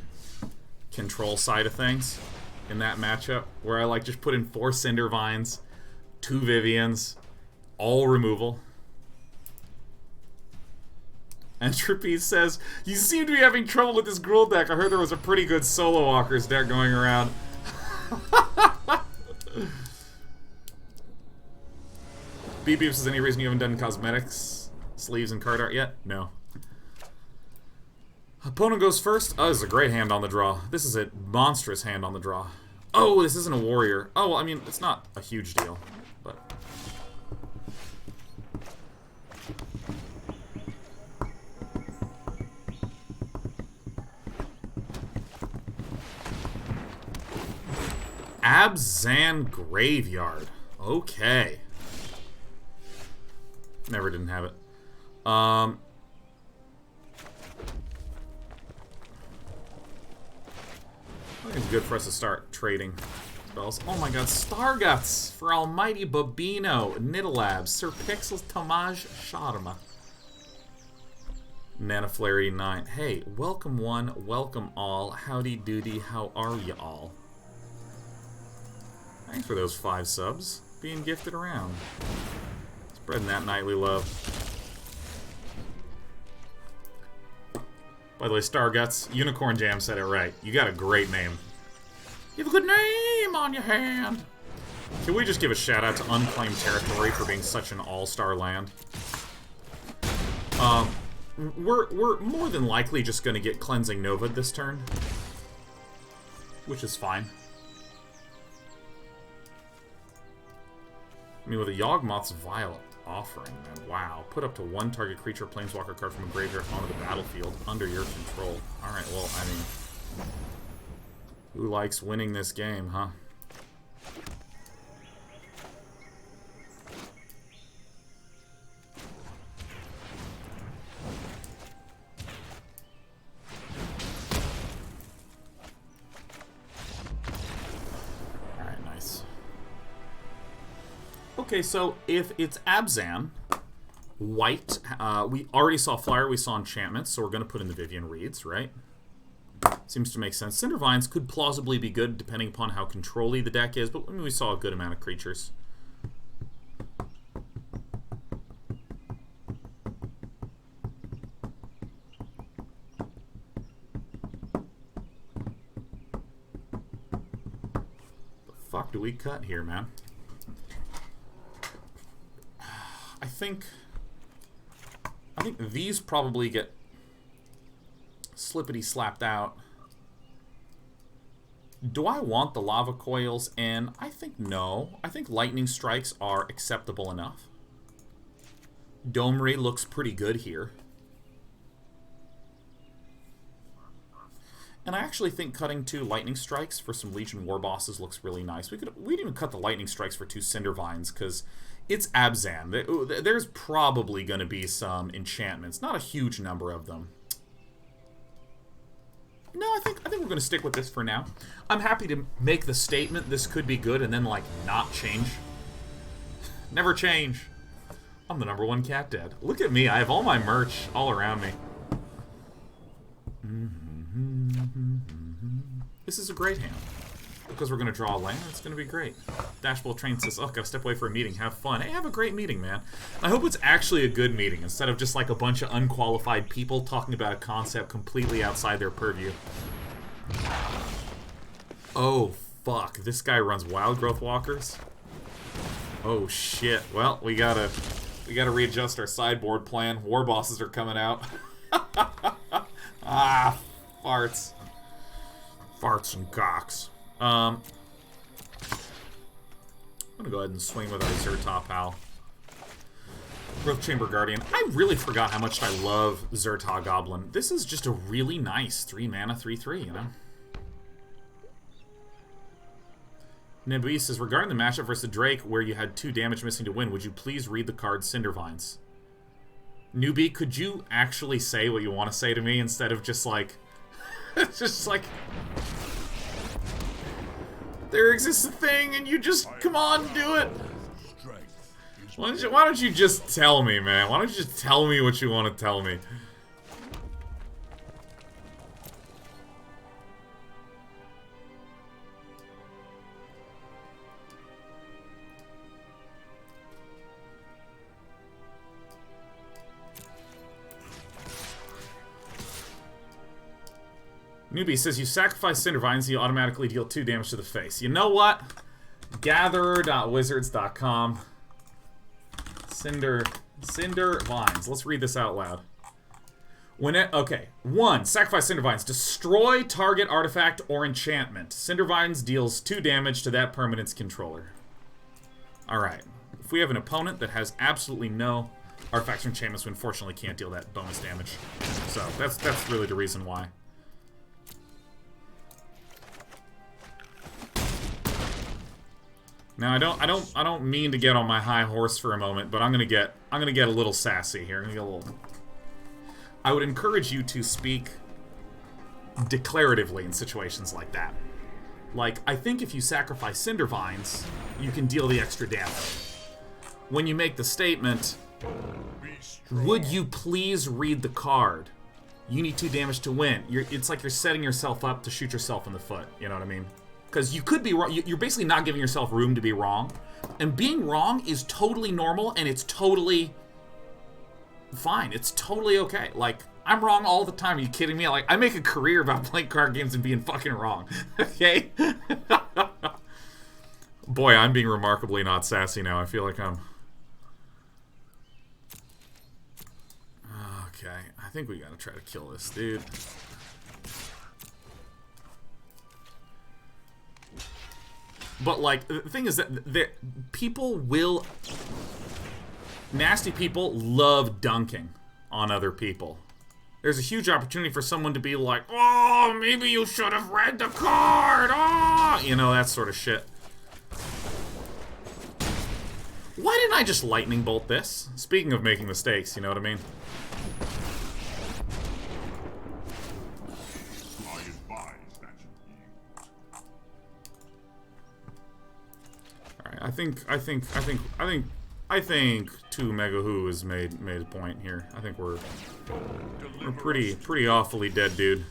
control side of things. In that matchup, where I like just put in 4 Cindervines, 2 Viviens, all removal. Entropy says, you seem to be having trouble with this Gruul deck. I heard there was a pretty good Solo Walkers deck going around. Beep Beep says, any reason you haven't done cosmetics, sleeves, and card art yet? No. Opponent goes first. Oh, this is a great hand on the draw. This is a monstrous hand on the draw. Oh, this isn't a warrior. Oh, well, I mean, it's not a huge deal, but... Abzan Graveyard. Okay. Never didn't have it. I think it's good for us to start trading spells. Oh my god, Starguts for Almighty Babino, Nidalab, Sir Pixels, Tamaj Sharma. Nanaflare 9. Hey, welcome one, welcome all. Howdy doody, how are ya all? Thanks for those 5 subs being gifted around. Spreading that nightly love. By the way, Starguts, Unicorn Jam said it right. You got a great name. You have a good name on your hand. Can we just give a shout out to Unclaimed Territory for being such an all-star land? We're more than likely just going to get Cleansing Nova this turn, which is fine. I mean, with a Yawgmoth's Vile Offering, man, wow. Put up to 1 target creature planeswalker card from a graveyard onto the battlefield under your control. Alright, well, I mean, who likes winning this game, huh? Okay, so if it's Abzan, white, we already saw Flyer, we saw Enchantments, so we're going to put in the Vivien Reids, right? Seems to make sense. Cindervines could plausibly be good depending upon how control-y the deck is, but I mean, we saw a good amount of creatures. The fuck do we cut here, man? I think these probably get slippity slapped out. Do I want the Lava Coils in? I think no. I think Lightning Strikes are acceptable enough. Domri looks pretty good here. And I actually think cutting 2 Lightning Strikes for some Legion Warbosses looks really nice. We'd even cut the Lightning Strikes for 2 Cindervines, because it's Abzan. There's probably going to be some enchantments. Not a huge number of them. No, I think we're going to stick with this for now. I'm happy to make the statement this could be good and then, like, not change. Never change. I'm the #1 cat dad. Look at me. I have all my merch all around me. This is a great hand. Because we're going to draw a land, it's going to be great. Dashbowl Train says, oh, gotta step away for a meeting. Have fun. Hey, have a great meeting, man. I hope it's actually a good meeting, instead of just like a bunch of unqualified people talking about a concept completely outside their purview. Oh, fuck. This guy runs Wild Growth Walkers? Oh, shit. Well, we gotta readjust our sideboard plan. War bosses are coming out. Ah, farts. Farts and cocks. I'm gonna go ahead and swing with our Zhur-Taa pal. Growth Chamber Guardian. I really forgot how much I love Zhur-Taa Goblin. This is just a really nice 3-mana 3/3, you know? Nibuis says, regarding the matchup versus Drake where you had 2 damage missing to win, would you please read the card Cindervines? Newbie, could you actually say what you want to say to me instead of just like... just like... There exists a thing, and you just, come on, do it. Why don't you just tell me, man? Why don't you just tell me what you want to tell me? Newbie says, you sacrifice Cindervines, you automatically deal 2 damage to the face. You know what? Gatherer.wizards.com. Cindervines. Let's read this out loud. Okay. 1. Sacrifice Cindervines. Destroy target artifact or enchantment. Cindervines deals 2 damage to that permanent's controller. Alright. If we have an opponent that has absolutely no artifacts or enchantments, we unfortunately can't deal that bonus damage. So, that's really the reason why. Now I don't mean to get on my high horse for a moment, but I'm gonna get a little sassy here. I'm gonna get a little. I would encourage you to speak declaratively in situations like that. Like, I think if you sacrifice Cindervines, you can deal the extra damage. When you make the statement, would you please read the card? You need 2 damage to win. It's like you're setting yourself up to shoot yourself in the foot. You know what I mean? Because you could be wrong. You're basically not giving yourself room to be wrong. And being wrong is totally normal, and it's totally fine. It's totally okay. Like, I'm wrong all the time. Are you kidding me? Like, I make a career about playing card games and being fucking wrong. Okay? Boy, I'm being remarkably not sassy now. I feel like I'm... Okay, I think we gotta try to kill this dude. But, like, the thing is that people will... Nasty people love dunking on other people. There's a huge opportunity for someone to be like, oh, maybe you should have read the card, oh! You know, that sort of shit. Why didn't I just lightning bolt this? Speaking of making mistakes, you know what I mean? Alright, I think 2 Mega Who has made a point here. I think we're pretty awfully dead, dude.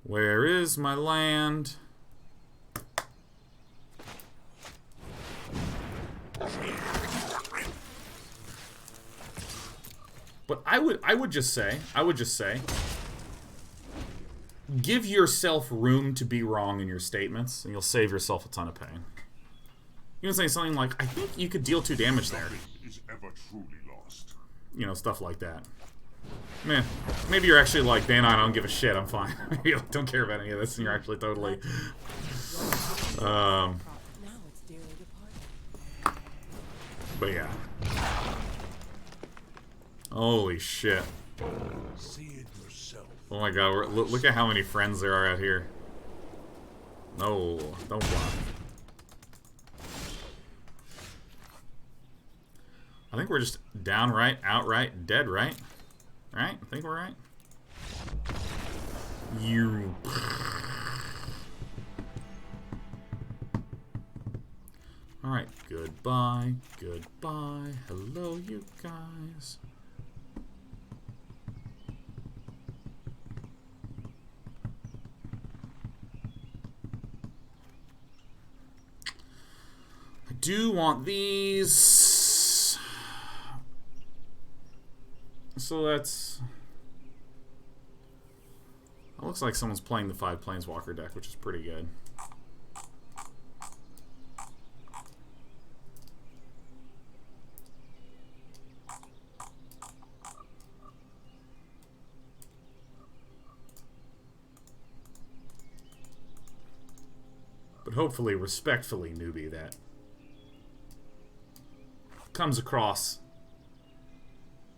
Where is my land? But I would just say, give yourself room to be wrong in your statements, and you'll save yourself a ton of pain. You can say something like, I think you could deal 2 damage there. You know, stuff like that. Man, maybe you're actually like, Dan, I don't give a shit, I'm fine. You don't care about any of this, and you're actually totally... But yeah. Holy shit. Oh my god, look at how many friends there are out here. No, don't block. I think we're just downright, outright dead, right? Right? I think we're right. You... Alright, goodbye, goodbye, hello you guys. I do want these. So that's... It looks like someone's playing the Five-Planeswalker deck, which is pretty good. But hopefully, respectfully, newbie, that comes across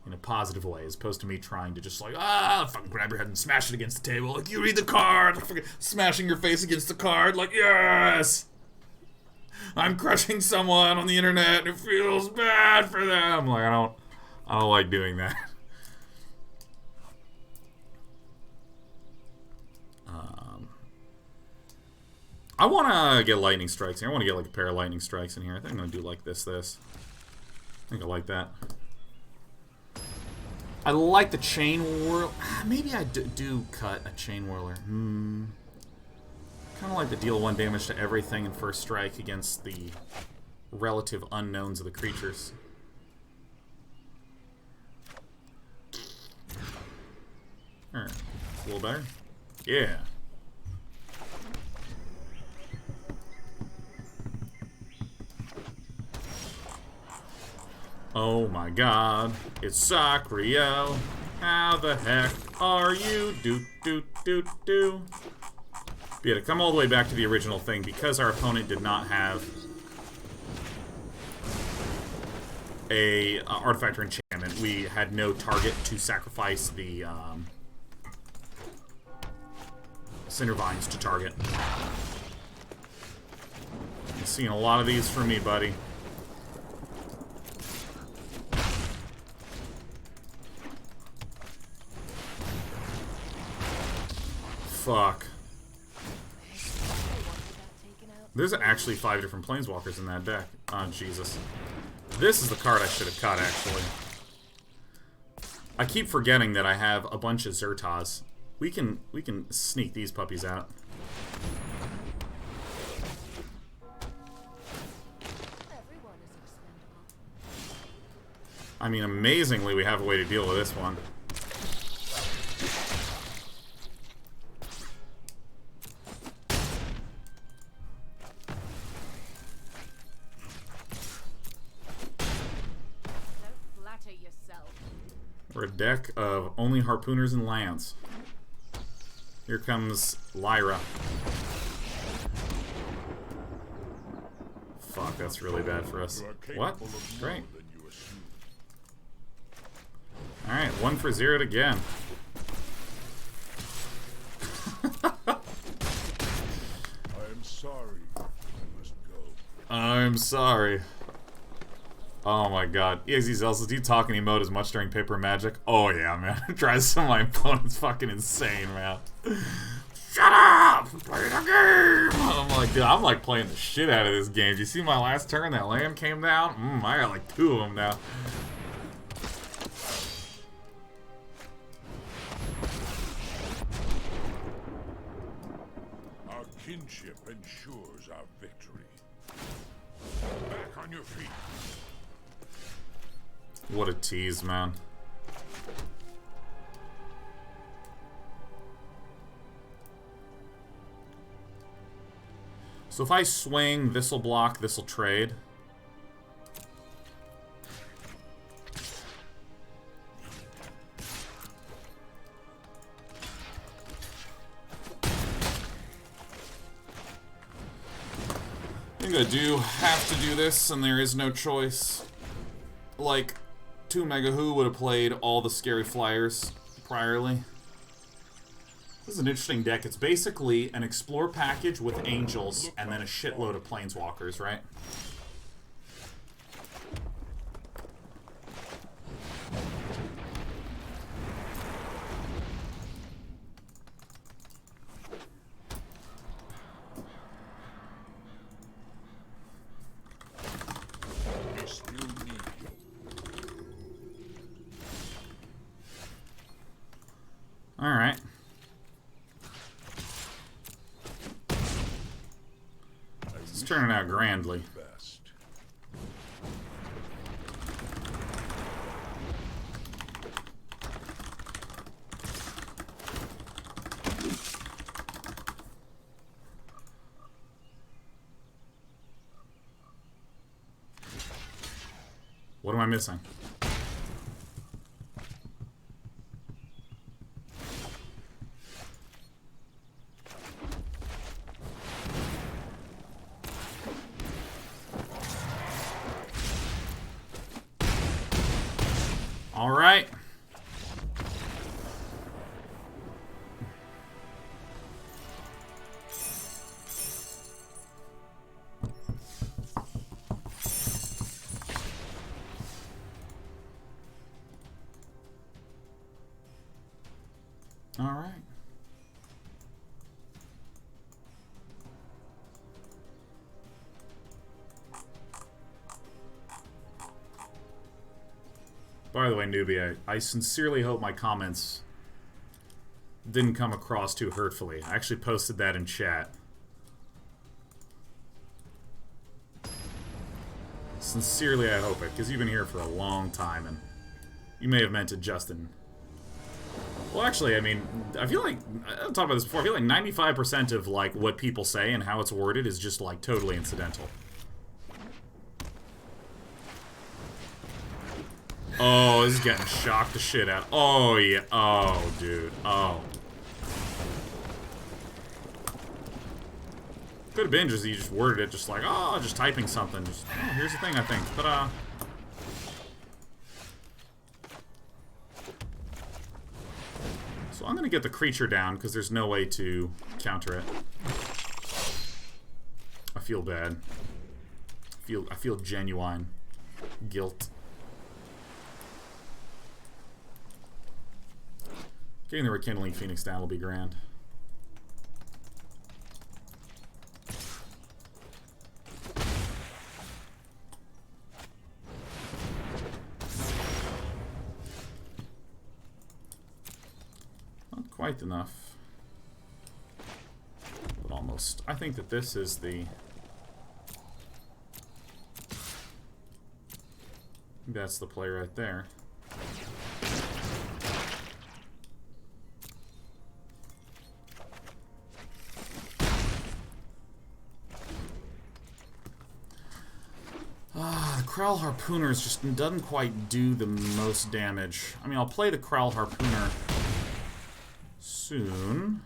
in a positive way, as opposed to me trying to just like, fucking grab your head and smash it against the table. Like, you read the card! Fucking smashing your face against the card, like, yes! I'm crushing someone on the internet and it feels bad for them! Like, I don't like doing that. I want to get lightning strikes here. I want to get like a pair of lightning strikes in here. I think I'm going to do like this. I think I like that. I like the Chainwhirler. Maybe I do cut a Chainwhirler. Kind of like to deal 1 damage to everything in first strike against the relative unknowns of the creatures. Alright, a little better. Yeah. Oh my god, it's Sacriel. How the heck are you? Do. Yeah, to come all the way back to the original thing, because our opponent did not have a artifact or enchantment, we had no target to sacrifice the Cindervines to target. Seeing a lot of these from me, buddy. Fuck. There's actually 5 different Planeswalkers in that deck. Oh, Jesus. This is the card I should have cut, actually. I keep forgetting that I have a bunch of Zhur-Taas. We can sneak these puppies out. I mean, amazingly, we have a way to deal with this one. We're a deck of only Harpooners and Lands. Here comes Lyra. Fuck, that's really bad for us. What? Great. Alright, 1 for 0 again. I'm sorry. I must go. I'm sorry. Oh my god. EXE Zelda, do you talk and emote as much during Paper Magic? Oh yeah, man. It drives some of my opponents fucking insane, man. Shut up! Play the game! I'm like, dude, I'm like playing the shit out of this game. Do you see my last turn? That land came down? I got like 2 of them now. Our kinship ensures our victory. Back on your feet. What a tease, man. So if I swing, this'll block, this'll trade. I think I do have to do this, and there is no choice. Like, 2 Mega Who would have played all the scary flyers priorly. This is an interesting deck. It's basically an explore package with angels and then a shitload of planeswalkers, right? Alright. It's turning out grandly. What am I missing? All right. All right. By the way, newbie, I sincerely hope my comments didn't come across too hurtfully. I actually posted that in chat. Sincerely, I hope it, because you've been here for a long time, and you may have meant it, Justin. Well, actually, I mean, I feel like, I've talked about this before, I feel like 95% of, like, what people say and how it's worded is just, like, totally incidental. Oh, this is getting shocked the shit out. Oh, yeah. Oh, dude. Oh. Could have been just, you just worded it just like, oh, just typing something. Just, oh, here's the thing, I think. Ta-da. So I'm going to get the creature down, because there's no way to counter it. I feel bad. I feel genuine guilt. Getting the Rekindling Phoenix down will be grand. Not quite enough. But almost. I think that this is the... That's the play right there. Kraul Harpooner just doesn't quite do the most damage. I mean, I'll play the Kraul Harpooner soon.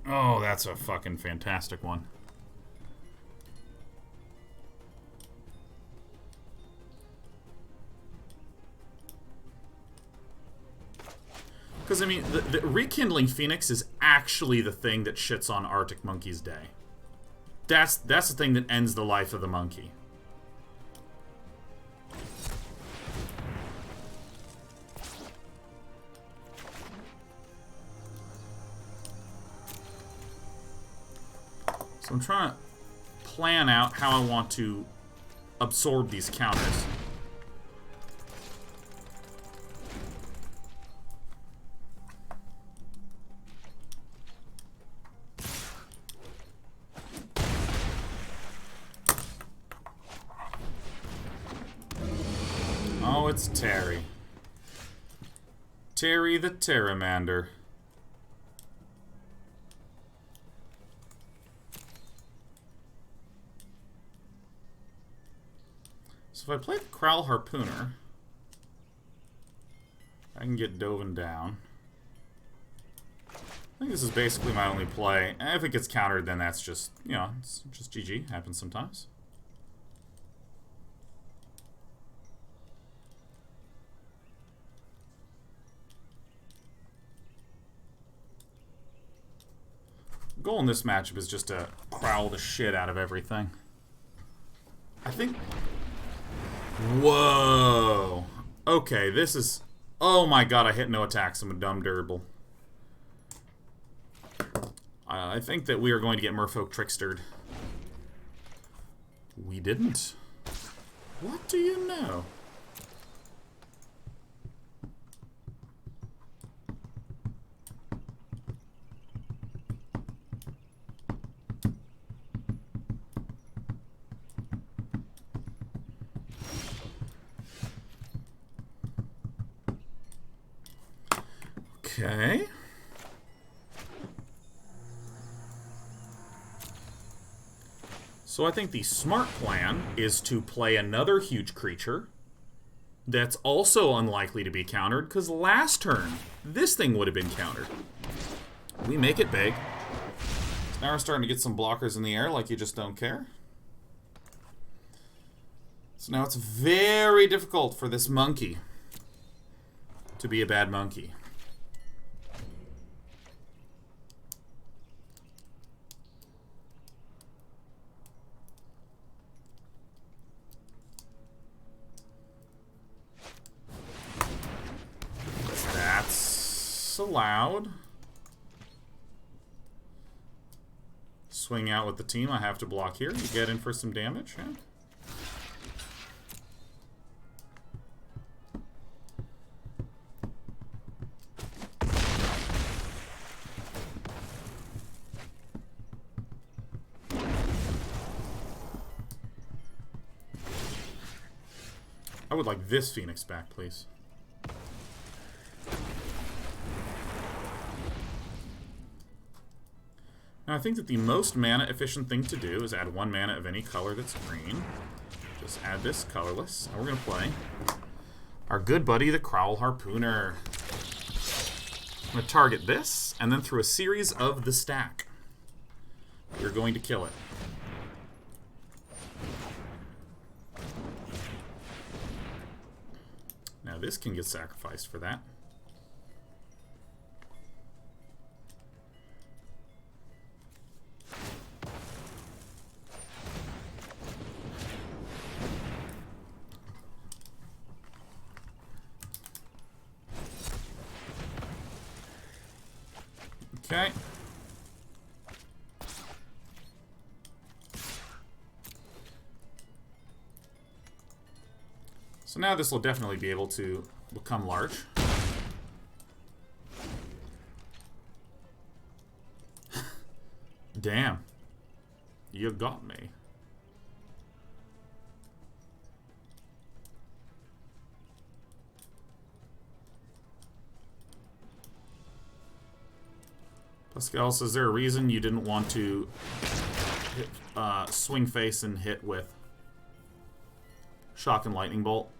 Oh, that's a fucking fantastic one. Because, I mean, the Rekindling Phoenix is actually the thing that shits on Arctic Monkey's day. That's the thing that ends the life of the monkey. So I'm trying to plan out how I want to absorb these counters. Oh, it's Terry. Terry the Terramander. So if I play the Kraul Harpooner, I can get Dovin down. I think this is basically my only play. And if it gets countered, then that's just, you know, it's just GG. Happens sometimes. Goal in this matchup is just to Kraul the shit out of everything. I think... Whoa! Okay, this is... Oh my god, I hit no attacks. I'm a dumb durable. I think that we are going to get Merfolk Trickstered. We didn't. What do you know? Okay. So I think the smart plan is to play another huge creature that's also unlikely to be countered, because last turn, this thing would have been countered. We make it big. So now we're starting to get some blockers in the air like you just don't care. So now it's very difficult for this monkey to be a bad monkey. Allowed. Swing out with the team. I have to block here. You get in for some damage. Yeah. I would like this Phoenix back, please. Now, I think that the most mana-efficient thing to do is add 1 mana of any color that's green. Just add this colorless, and we're going to play our good buddy, the Kraul Harpooner. I'm going to target this, and then through a series of the stack, you're going to kill it. Now, this can get sacrificed for that. Okay. So now this will definitely be able to become large. Damn. You got me. Pascal says, is there a reason you didn't want to hit, swing face and hit with Shock and Lightning Bolt?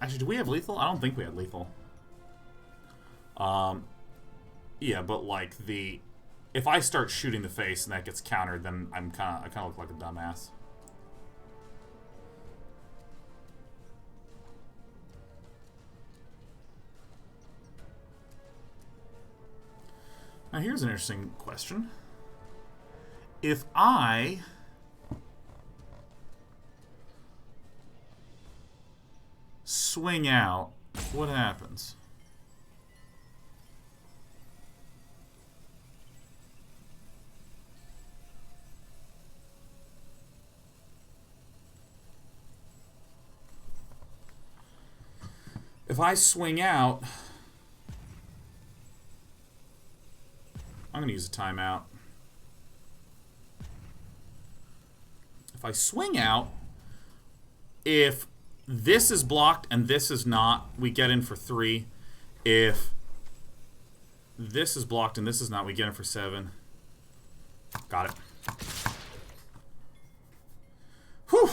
Actually, do we have lethal? I don't think we had lethal. Yeah, but like if I start shooting the face and that gets countered, then I kind of look like a dumbass. Now here's an interesting question. If I swing out, what happens? If I swing out, I'm going to use a timeout. If I swing out, if this is blocked and this is not, we get in for 3. If this is blocked and this is not, we get in for 7. Got it. Whew.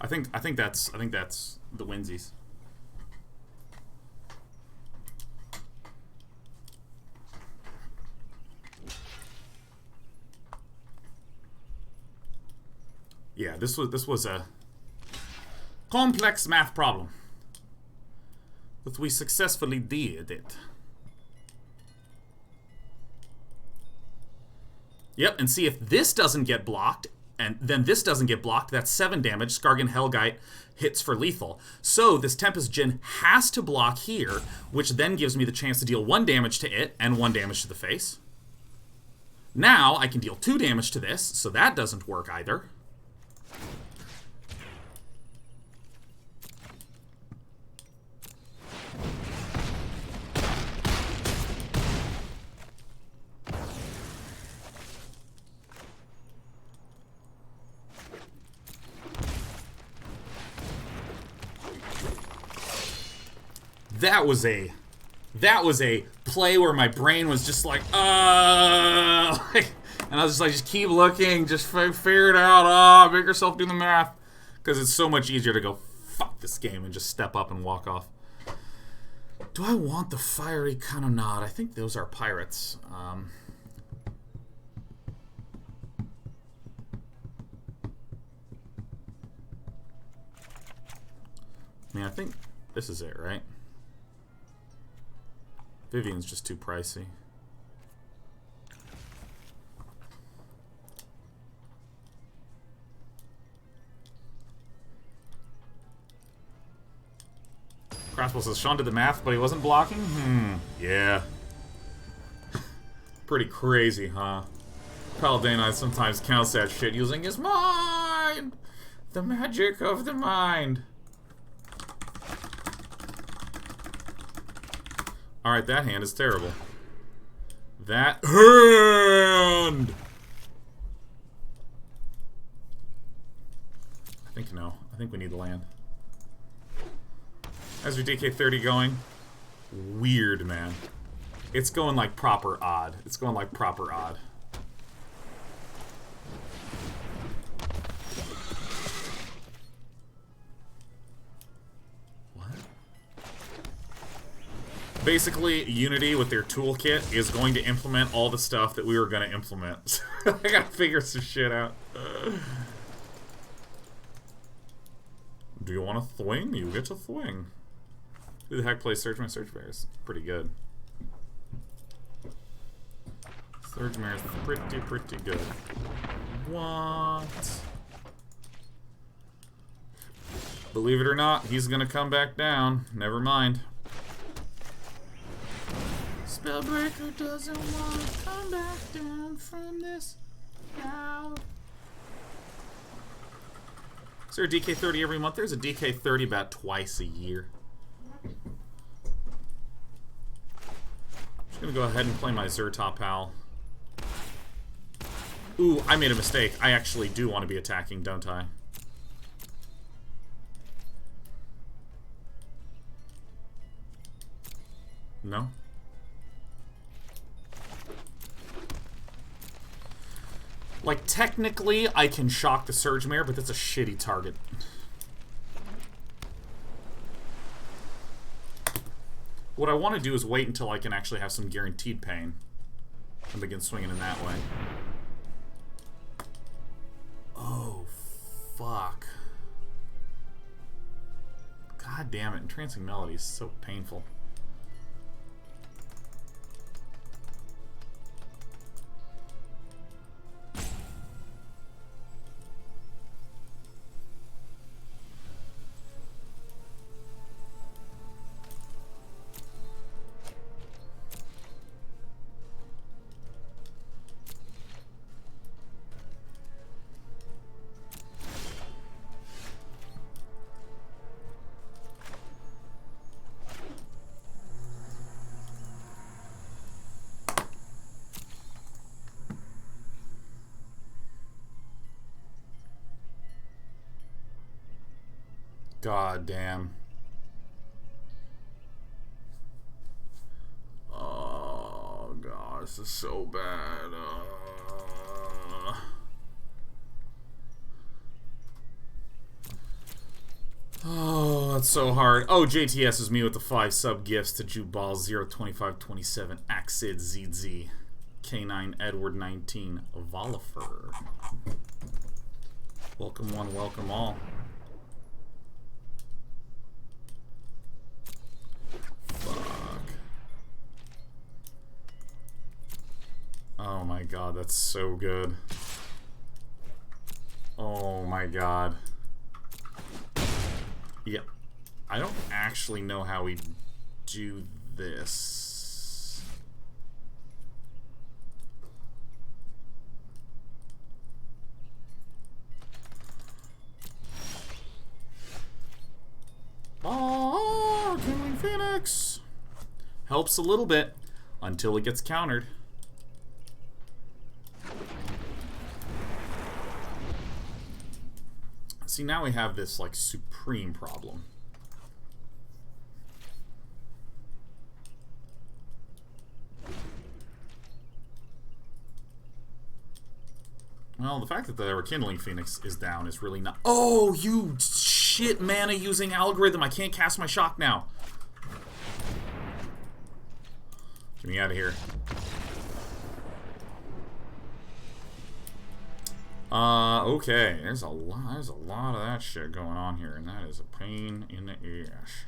I think that's the winsies. Yeah, this was a complex math problem, but we successfully did it. Yep, and see if this doesn't get blocked, and then this doesn't get blocked, that's 7 damage. Skarrgan Hellkite hits for lethal. So this Tempest Djinn has to block here, which then gives me the chance to deal 1 damage to it and 1 damage to the face. Now I can deal 2 damage to this, so that doesn't work either. That was a play where my brain was just like, and I was just like, just keep looking, just figure it out, make yourself do the math, because it's so much easier to go, fuck this game, and just step up and walk off. Do I want the Fiery Cannonade? I think those are pirates. I mean, I think this is it, right? Vivien's just too pricey. Crossbow says, Sean did the math, but he wasn't blocking? Yeah. Pretty crazy, huh? Paladin sometimes counts that shit using his mind! The magic of the mind. Alright, that hand is terrible. That hand! I think no. I think we need land. How's your DK30 going? Weird, man. It's going like proper odd. It's going like proper odd. Basically, Unity with their toolkit is going to implement all the stuff that we were going to implement. I gotta figure some shit out. Do you want to thwing? You get to thwing. Who the heck plays Surge Mare? Surge Mare is pretty good. Surge Mare is pretty good. What? Believe it or not, he's going to come back down. Never mind. Spellbreaker doesn't want to come back down from this cloud. Is there a DK30 every month? There's a DK30 about twice a year. Just gonna go ahead and play my Zhur-Taa pal. Ooh, I made a mistake. I actually do want to be attacking, don't I? No? Like, technically, I can shock the Surge Mare, but that's a shitty target. What I want to do is wait until I can actually have some guaranteed pain and begin swinging in that way. Oh, fuck. God damn it, Entrancing Melody is so painful. God damn. Oh god, this is so bad. Oh, that's so hard. Oh, JTS is me with the 5 sub gifts to Jubal 02527 Axid ZZ K9 Edward 19 Volifer. Welcome one, welcome all. Oh my god, that's so good. Oh my god. Yep. I don't actually know how we do this. Oh, Rekindling Phoenix! Helps a little bit until it gets countered. See, now we have this, like, supreme problem. Well, the fact that the Rekindling Phoenix is down is really not... Oh, you shit mana using algorithm. I can't cast my shock now. Get me out of here. Okay. There's a lot of that shit going on here, and that is a pain in the ass.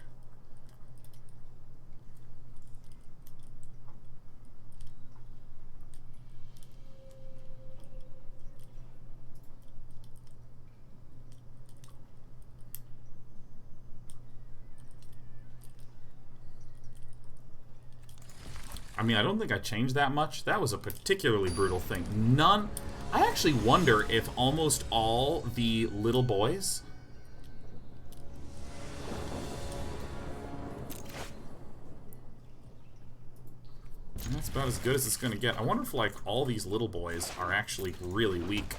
I mean, I don't think I changed that much. That was a particularly brutal thing. I actually wonder if almost all the little boys... And that's about as good as it's going to get. I wonder if, like, all these little boys are actually really weak.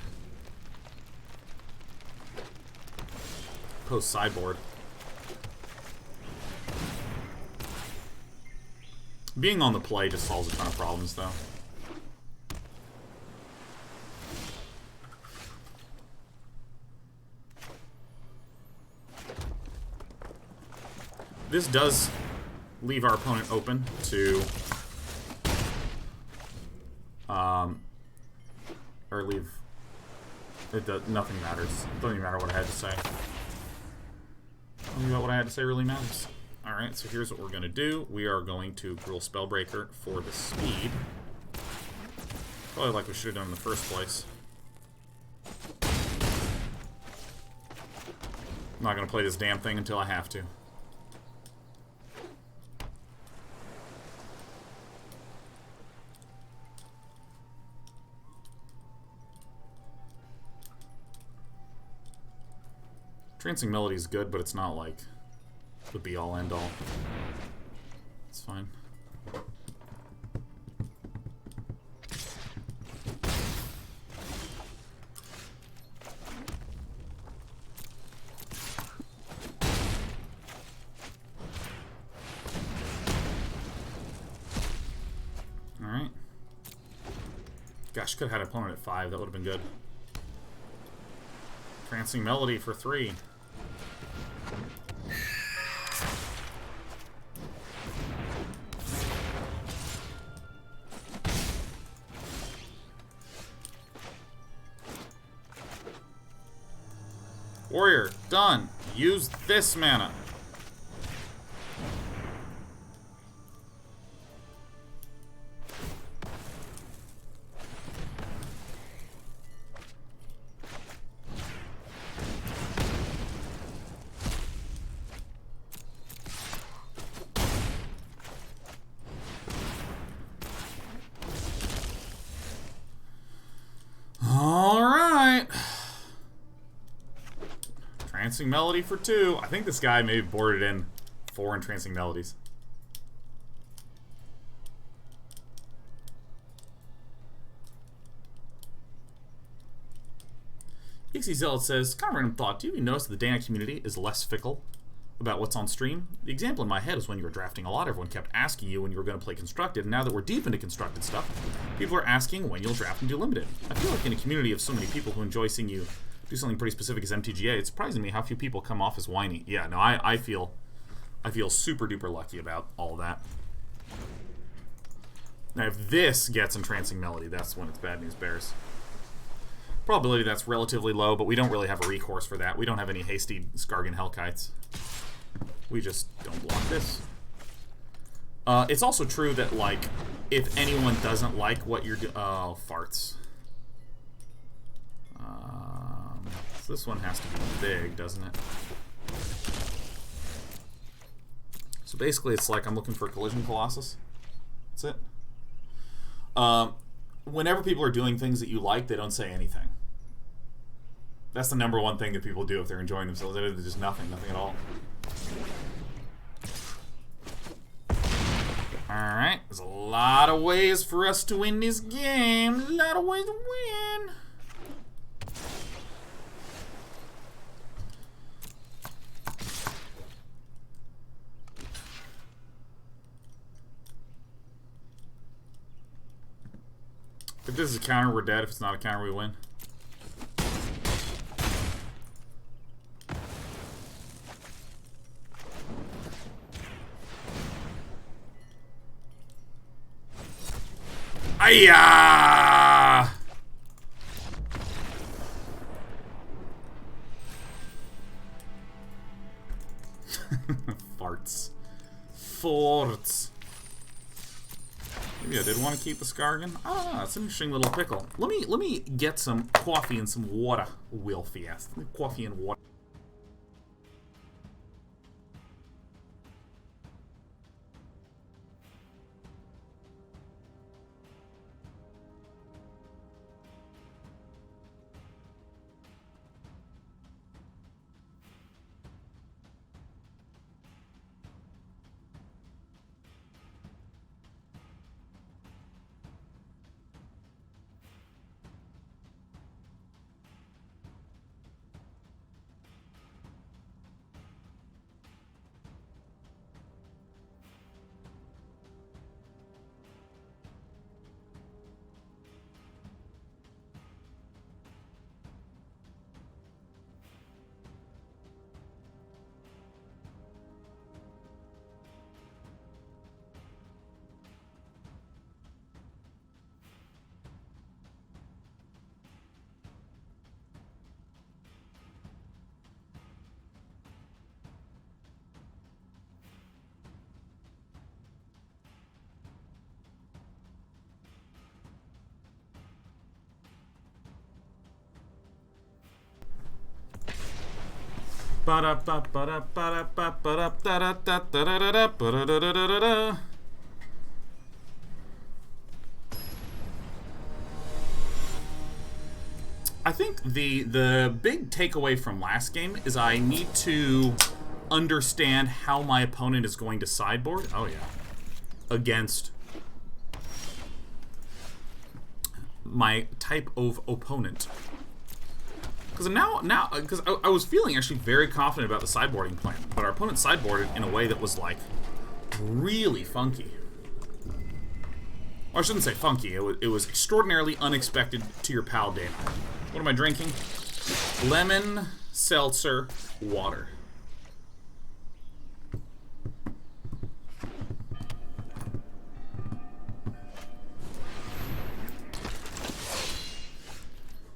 Post sideboard. Being on the play just solves a ton of problems, though. This does leave our opponent open to... or leave... It does, nothing matters. It doesn't even matter what I had to say. Only about what I had to say really matters. Alright, so here's what we're going to do. We are going to Gruul Spellbreaker for the speed. Probably like we should have done in the first place. I'm not going to play this damn thing until I have to. Trancing Melody is good, but it's not like the be-all, end-all. It's fine. Alright. Gosh, could have had an opponent at 5. That would have been good. Trancing Melody for 3. Warrior, done. Use this mana. Trancing Melody for 2. I think this guy maybe boarded in 4 Entrancing Melodies. Pixie Zealot says, kind of random thought, do you notice that the Dana community is less fickle about what's on stream? The example in my head is when you were drafting a lot, everyone kept asking you when you were going to play Constructed, and now that we're deep into Constructed stuff, people are asking when you'll draft and do Limited. I feel like in a community of so many people who enjoy seeing you do something pretty specific as MTGA, it's surprising me how few people come off as whiny. Yeah, no, I feel super duper lucky about all that. Now, if this gets Entrancing Melody, that's when it's bad news bears. Probability that's relatively low, but we don't really have a recourse for that. We don't have any hasty Skarrgan Hellkites. We just don't block this. It's also true that, like, if anyone doesn't like what you're doing... Oh, farts. So this one has to be big, doesn't it? So basically it's like I'm looking for a Collision Colossus. That's it. Whenever people are doing things that you like, they don't say anything. That's the #1 thing that people do if they're enjoying themselves. They're just nothing at all. Alright, there's a lot of ways for us to win this game. A lot of ways to win. If this is a counter, we're dead. If it's not a counter, we win. Ayah! Farts. Farts. Maybe I did want to keep the Skarrgan. Ah, that's an interesting little pickle. Let me get some coffee and some water, Will Fiest. Coffee and water. I I think the big takeaway from last game is I need to understand how my opponent is going to sideboard. Oh yeah, against my type of opponent. Because because I was feeling actually very confident about the sideboarding plan, but our opponent sideboarded in a way that was like really funky. Or I shouldn't say funky. It was extraordinarily unexpected to your pal Dana. What am I drinking? Lemon seltzer water.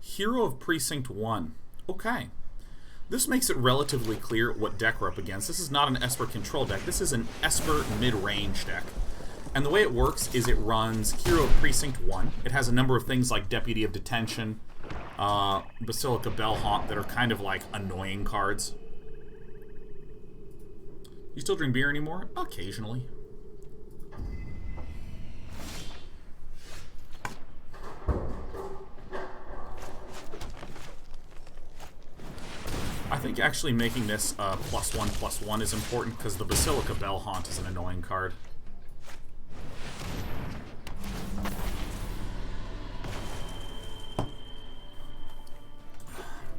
Hero of Precinct 1. Okay. This makes it relatively clear what deck we're up against. This is not an Esper control deck. This is an Esper mid-range deck. And the way it works is it runs Hero of Precinct 1. It has a number of things like Deputy of Detention, Basilica Bellhaunt that are kind of like annoying cards. You still drink beer anymore? Occasionally. I think actually making this +1/+1 is important because the Basilica Bellhaunt is an annoying card.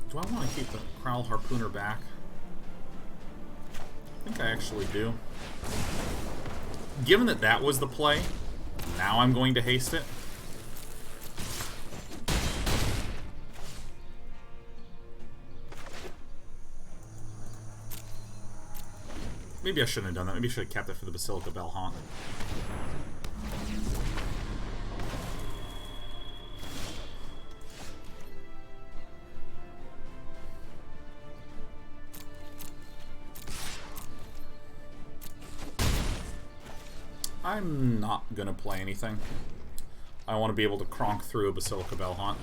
Do I want to keep the Kraul Harpooner back? I think I actually do. Given that that was the play, now I'm going to haste it. Maybe I shouldn't have done that. Maybe I should have kept it for the Basilica Bellhaunt. I'm not gonna play anything. I want to be able to cronk through a Basilica Bellhaunt.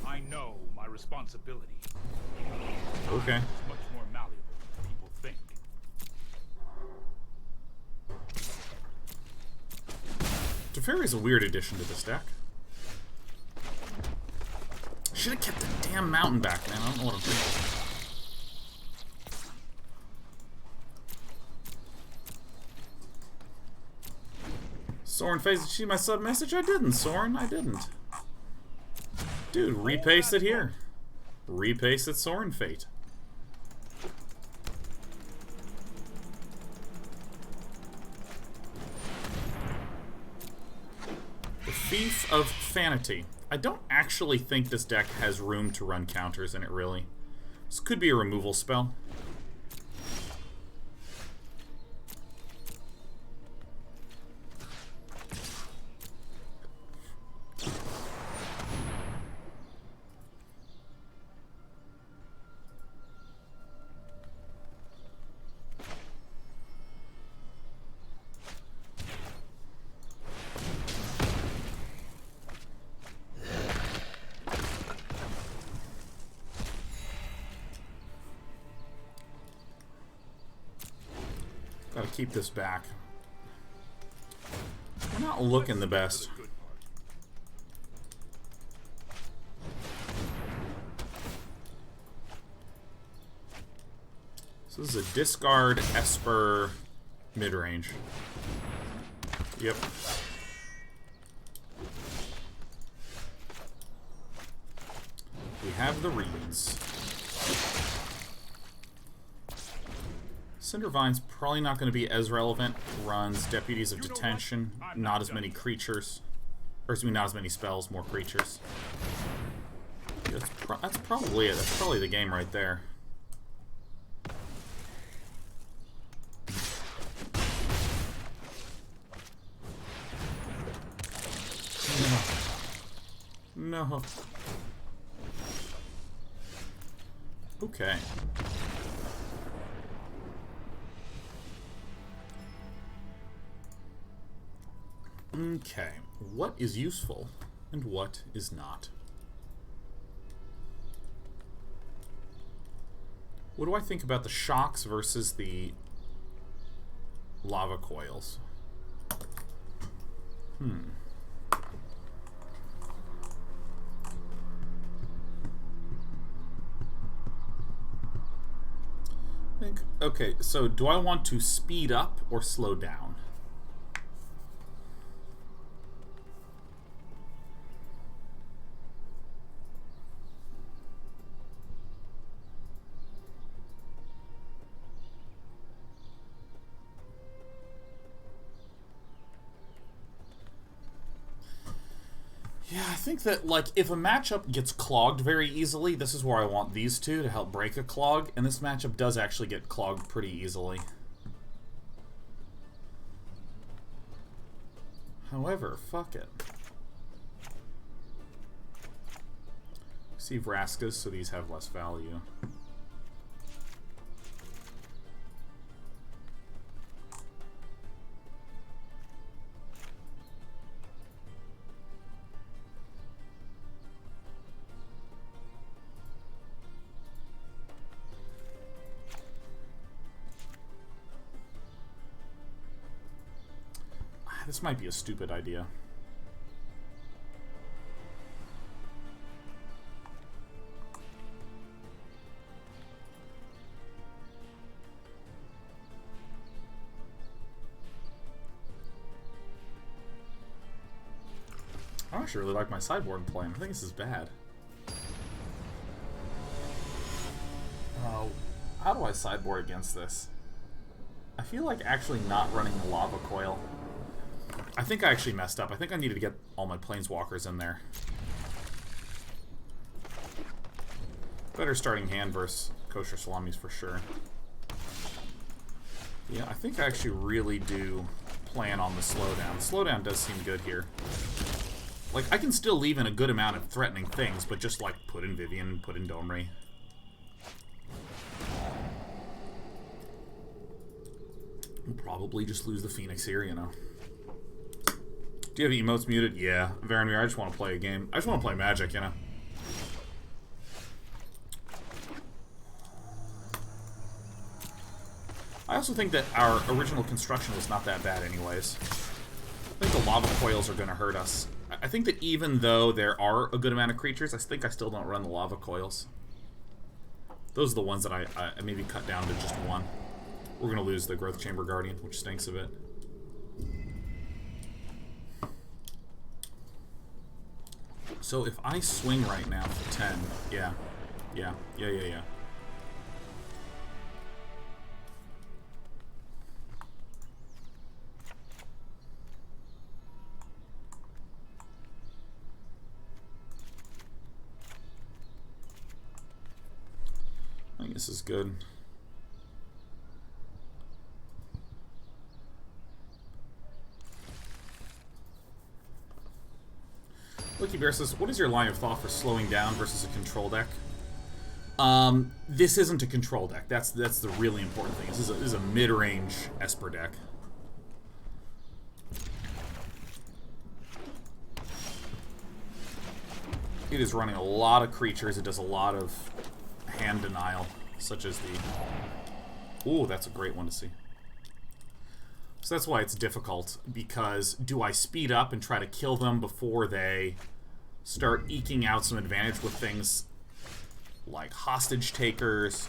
I know my responsibility. Okay. It's much more malleable than people think. Teferi is a weird addition to this deck. Should have kept the damn mountain back, man. I don't know what I'm thinking. Soren phase, did you see my sub message? I didn't, Soren. I didn't. Dude, repaste it here. Repaste it, Soren Fate. The Thief of Vanity. I don't actually think this deck has room to run counters in it, really. This could be a removal spell. Gotta keep this back. We're not looking the best. So this is a discard Esper midrange. Yep. We have the reads. Cindervines probably not going to be as relevant. Runs Deputies of Detention, not as many creatures. Or excuse me, not as many spells, more creatures. That's probably it. That's probably the game right there. No. No. Okay. Okay, what is useful and what is not? What do I think about the shocks versus the lava coils? Okay, so do I want to speed up or slow down? Yeah, I think that, like, if a matchup gets clogged very easily, this is where I want these two to help break a clog, and this matchup does actually get clogged pretty easily. However, fuck it. See Vraskas, so these have less value. This might be a stupid idea. I actually really like my sideboard plan. I think this is bad. How do I sideboard against this? I feel like actually not running the Lava Coil. I think I actually messed up. I think I needed to get all my Planeswalkers in there. Better starting hand versus Kosher Salamis for sure. Yeah, I think I actually really do plan on the slowdown. The slowdown does seem good here. Like, I can still leave in a good amount of threatening things, but just, like, put in Vivien, put in Domri. We'll probably just lose the Phoenix here, you know. Do you have emotes muted? Yeah. Vivien Reid, I just want to play a game. I just want to play Magic, you know. I also think that our original construction was not that bad anyways. I think the Lava Coils are going to hurt us. I think that even though there are a good amount of creatures, I think I still don't run the Lava Coils. Those are the ones that I maybe cut down to just one. We're going to lose the Growth Chamber Guardian, which stinks a bit. So if I swing right now for 10, yeah. I think this is good. Lucky Bear says, what is your line of thought for slowing down versus a control deck? This isn't a control deck. That's the really important thing. This is a mid-range Esper deck. It is running a lot of creatures. It does a lot of hand denial, such as the... Ooh, that's a great one to see. So that's why it's difficult, because do I speed up and try to kill them before they start eking out some advantage with things like hostage takers?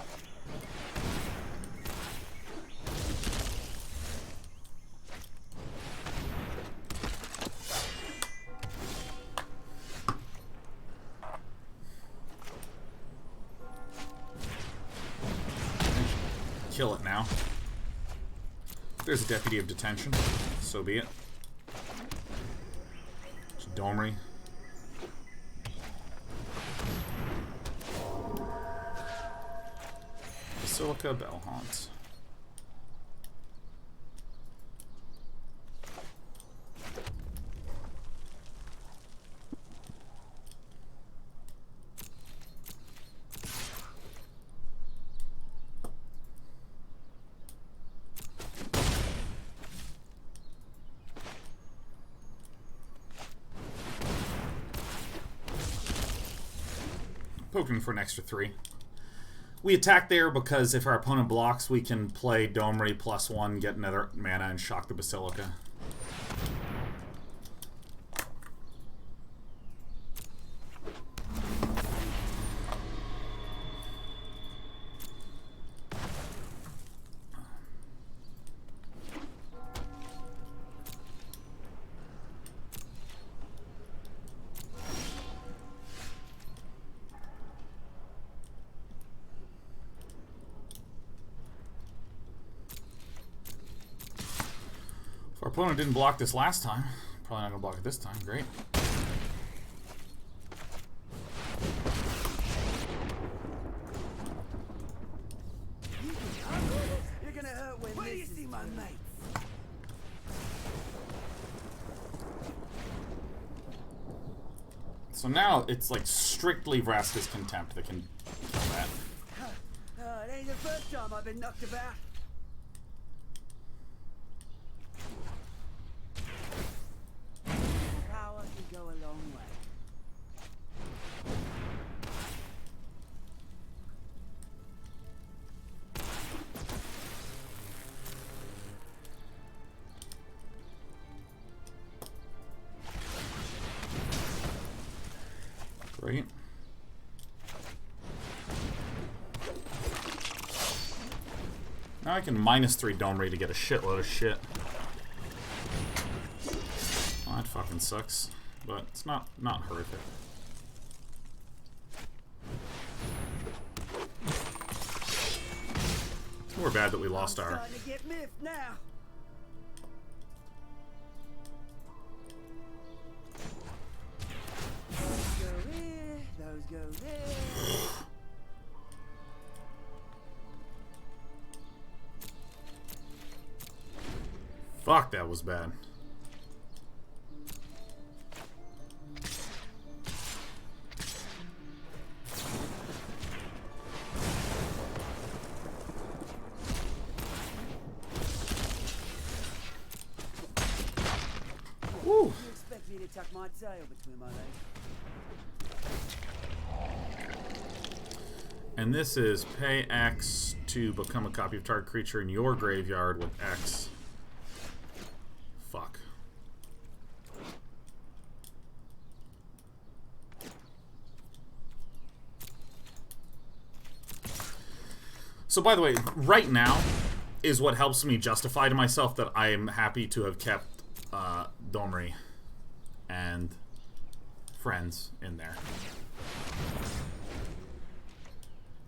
Kill it now. There's a Deputy of Detention. So be it. It's Domri. Basilica, Bellhaunt. Poking for an extra 3. We attack there because if our opponent blocks, we can play Domri +1, get another mana, and shock the Basilica. opponent didn't block this last time. Probably not gonna block it this time. Great. You're gonna hurt when you see my mates. So now it's like strictly Vraska's Contempt that can kill that. It ain't the first time I've been knocked about. Power can go a long way. Great. Now I can -3 Domri to get a shitload of shit. Well, that fucking sucks, but it's not horrific. It's more bad that we lost our. Starting to get miffed now. Those go here, those go there. Fuck, that was bad. Woo. You expect me to tuck my tail between my legs? And this is pay X to become a copy of target creature in your graveyard with X. Fuck. So by the way, right now is what helps me justify to myself that I am happy to have kept Domri and friends in there.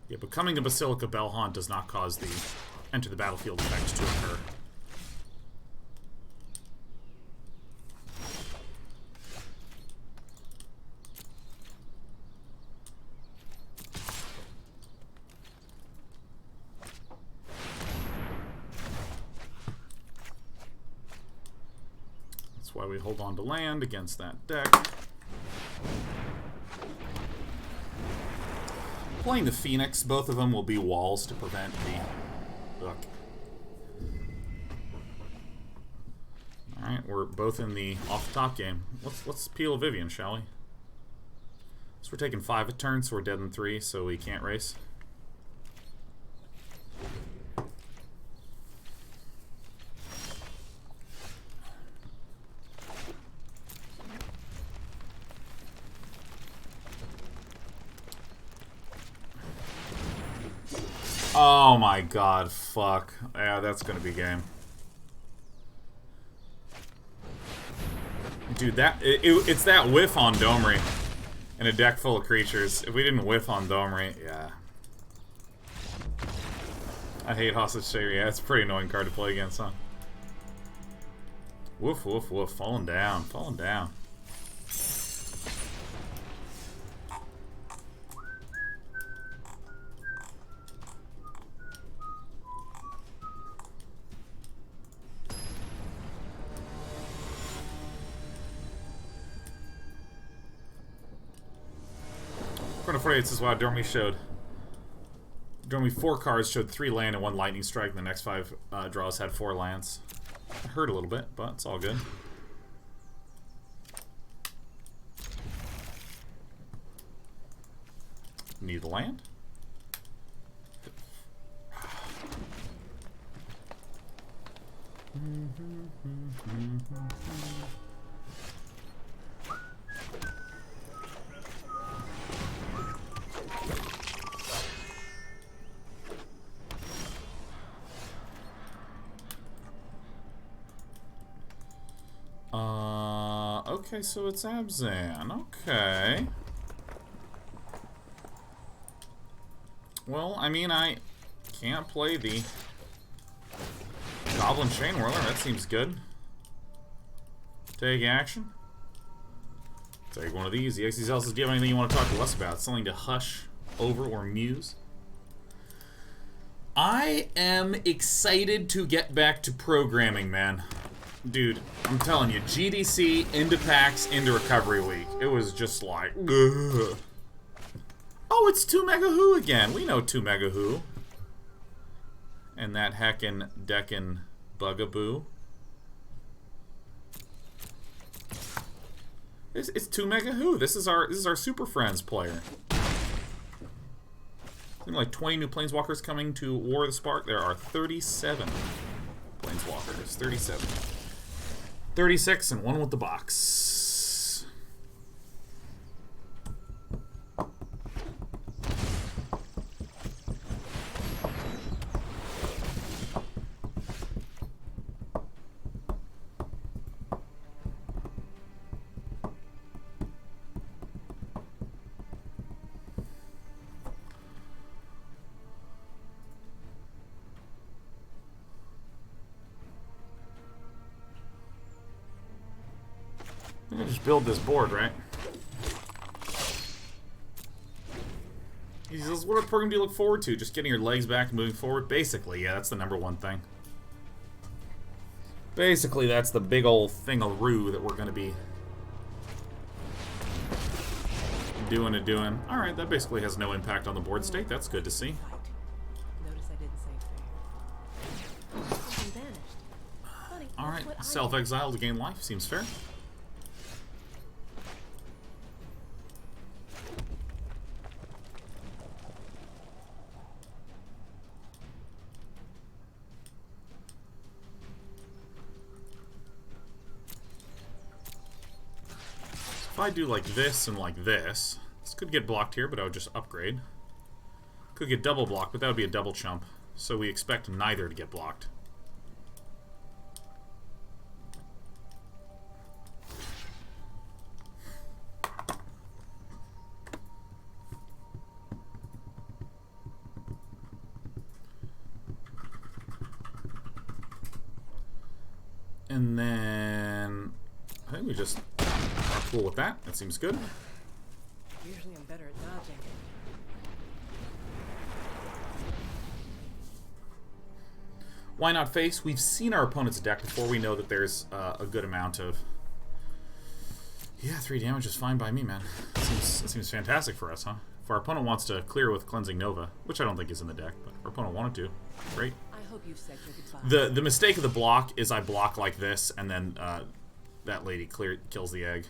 Yeah, becoming a Basilica Bellhaunt does not cause the enter the battlefield effect to occur. That's why we hold on to land against that deck. Playing the Phoenix, both of them will be walls to prevent the... Look. Alright, we're both in the off-the-top game. Let's peel Vivien, shall we? So we're taking 5 a turn, so we're dead in 3, so we can't race. Oh my god, fuck. Yeah, that's gonna be game. Dude, it's that whiff on Domri in a deck full of creatures. If we didn't whiff on Domri, yeah. I hate Hostage Savior. Yeah, it's a pretty annoying card to play against, huh? Woof, woof, woof. Falling down, falling down. This is what Dormy showed. Dormy 4 cards showed 3 land and 1 lightning strike, and the next 5 draws had 4 lands. It hurt a little bit, but it's all good. Need the land? Okay, so it's Abzan. Okay. Well, I mean, I can't play the Goblin Chainwhirler. That seems good. Take action. Take one of these. The XCL says, do you have anything you want to talk to us about? Something to hush over or muse? I am excited to get back to programming, man. Dude, I'm telling you, GDC into PAX into Recovery Week. It was just like, ugh. Oh, it's 2 Mega Who again. We know 2 Mega Who. And that heckin' deckin' bugaboo. It's 2 Mega Who. This is our Super Friends player. Something like 20 new Planeswalkers coming to War of the Spark. There are 37 Planeswalkers. 37. 36 and one with the box. I just build this board, right? He says, what program do you look forward to? Just getting your legs back and moving forward? Basically, yeah, that's the #1 thing. Basically, that's the big old thing-a-roo that we're going to be doing. Alright, that basically has no impact on the board state. That's good to see. Notice I didn't say fair. Alright, self-exile to gain life. Seems fair. If I do like this and like this could get blocked here, but I would just upgrade. Could get double blocked, but that would be a double chump. So we expect neither to get blocked. And then I think we just are cool with that. That seems good. Usually I'm better at dodging. Why not face? We've seen our opponent's deck before. We know that there's a good amount of... Yeah, 3 damage is fine by me, man. That seems fantastic for us, huh? If our opponent wants to clear with Cleansing Nova, which I don't think is in the deck, but our opponent wanted to. Great. I hope you've said your goodbye. The mistake of the block is I block like this, and then that lady kills the egg.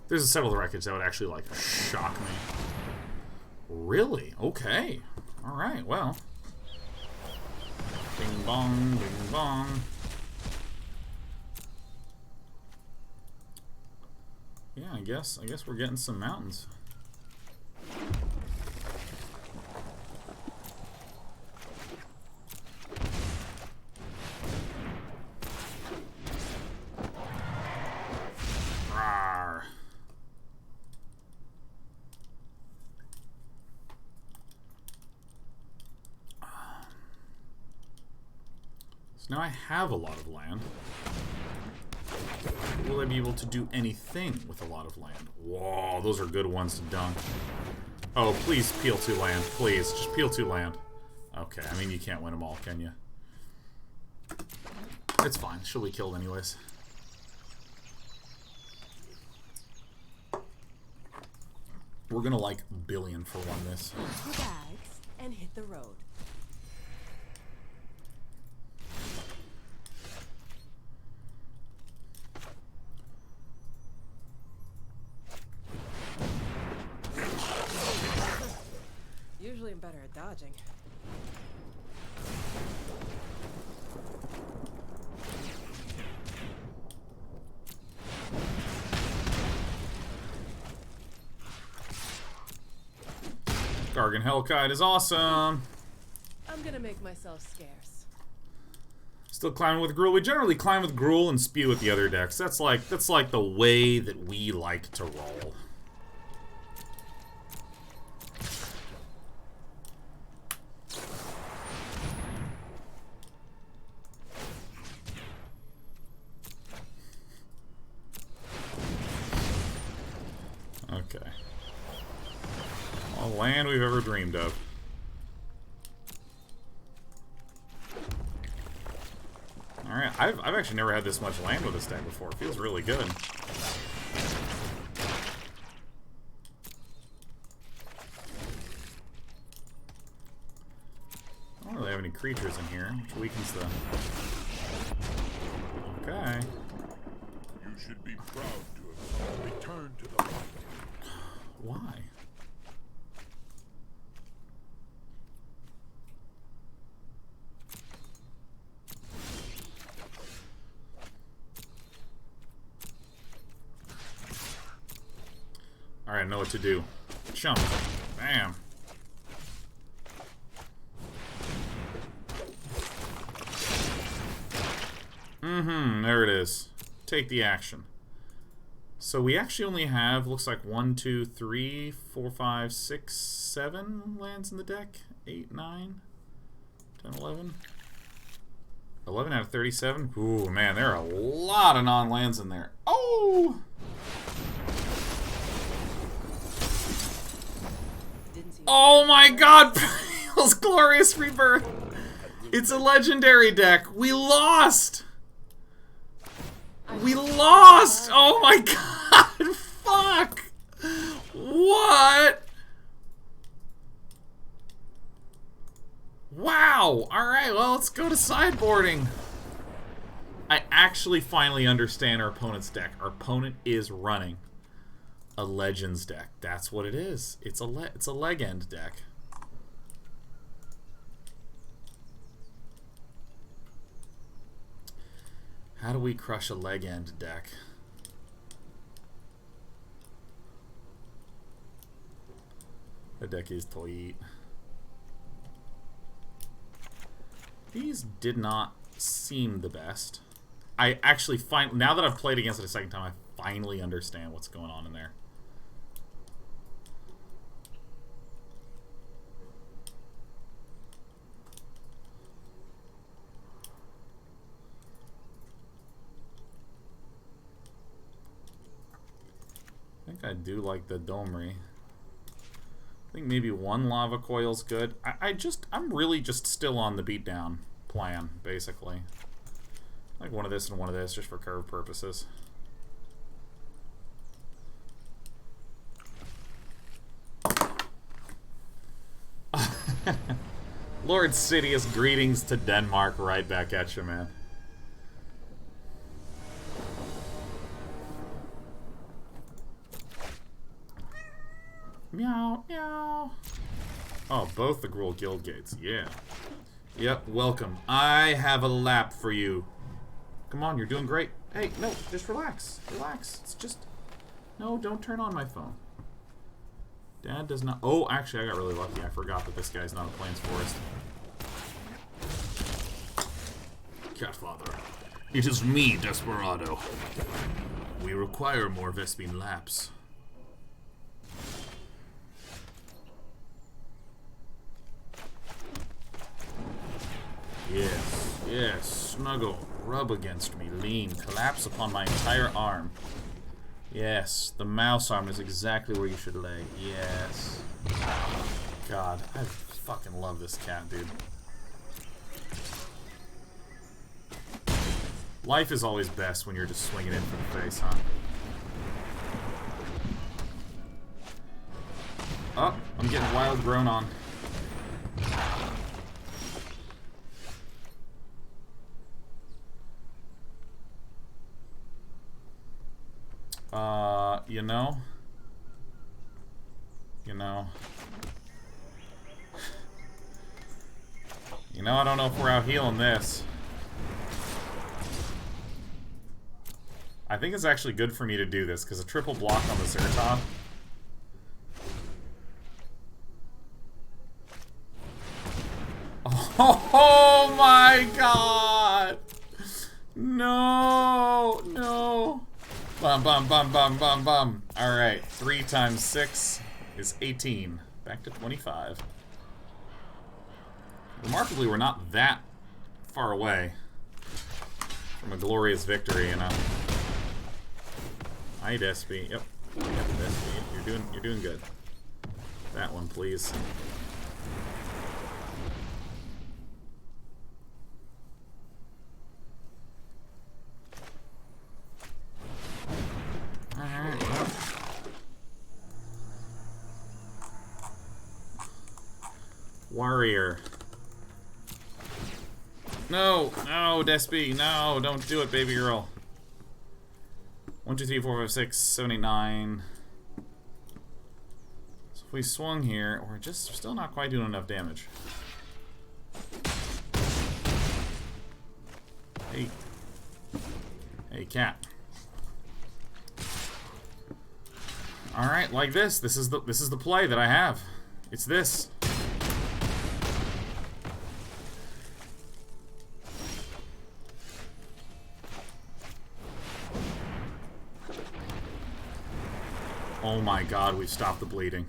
There's several wreckage that would actually, like, shock me. Really? Okay. Alright, well. Bing bong, bing bong. Yeah, I guess we're getting some mountains. Rawr. So now I have a lot of land. Will I be able to do anything with a lot of land? Whoa, those are good ones to dunk. Oh, please peel 2 land. Please, just peel 2 land. Okay, I mean, you can't win them all, can you? It's fine. She'll be killed anyways. We're gonna, like, billion for one this. 2 bags and hit the road. Usually I'm better at dodging. Skarrgan Hellkite is awesome. I'm gonna make myself scarce. Still climbing with Gruul. We generally climb with Gruul and spew with the other decks. That's like the way that we like to roll. Okay. All land we've ever dreamed of. Alright, I've actually never had this much land with this deck before. It feels really good. I don't really have any creatures in here, which weakens the... Okay. You should be proud to have returned to the light. Why? Alright, I know what to do. Chump. Bam. There it is. Take the action. So we actually only have, looks like 1, 2, 3, 4, 5, 6, 7 lands in the deck. 8, 9, 10, 11. 11 out of 37. Ooh, man, there are a lot of non-lands in there. Oh! Oh my god! Bale's Glorious Rebirth! It's a legendary deck! We lost! We lost! Oh my god! Fuck! What? Wow! Alright, well, let's go to sideboarding. I actually finally understand our opponent's deck. Our opponent is running a Legends deck. That's what it is. It's a leg end deck. How do we crush a leg end deck? The deck is tight. These did not seem the best. I actually now that I've played against it a second time, I finally understand what's going on in there. I think I do like the Domri. I think maybe one Lava Coil's good. I'm really just still on the beatdown plan, basically. Like one of this and one of this, just for curve purposes. Lord Sidious, greetings to Denmark, right back at you, man. Meow, meow. Oh, both the Gruul Guildgates, yeah. Yep, welcome. I have a lap for you. Come on, you're doing great. Hey, no, just relax. Relax. It's just... No, don't turn on my phone. Dad does not... Oh, actually, I got really lucky. I forgot that this guy's not a Plains Forest. Catfather. It is me, Desperado. We require more Vespine laps. Yes, yes, snuggle, rub against me, lean, collapse upon my entire arm. Yes, the mouse arm is exactly where you should lay. Yes. God, I fucking love this cat, dude. Life is always best when you're just swinging in for the face, huh? Oh, I'm getting wild grown on. You know? I don't know if we're out healing this. I think it's actually good for me to do this, because a triple block on the Zhur-Taa. Oh my god! No! No! Bum, bum, bum, bum, bum, bum. Alright, 3 times 6 is 18. Back to 25. Remarkably, we're not that far away from a glorious victory, you know. Hi, Despy. Yep. Despy. You're You're doing good. That one, please. Alright, well. Warrior. No, no, Despy, no, don't do it, baby girl. 1, 2, 3, 4, 5, 6, 7, 8, 9. So if we swung here, we're just still not quite doing enough damage. Hey. Hey, cat. Alright, like this. This is the play that I have. It's this. Oh my god, we've stopped the bleeding.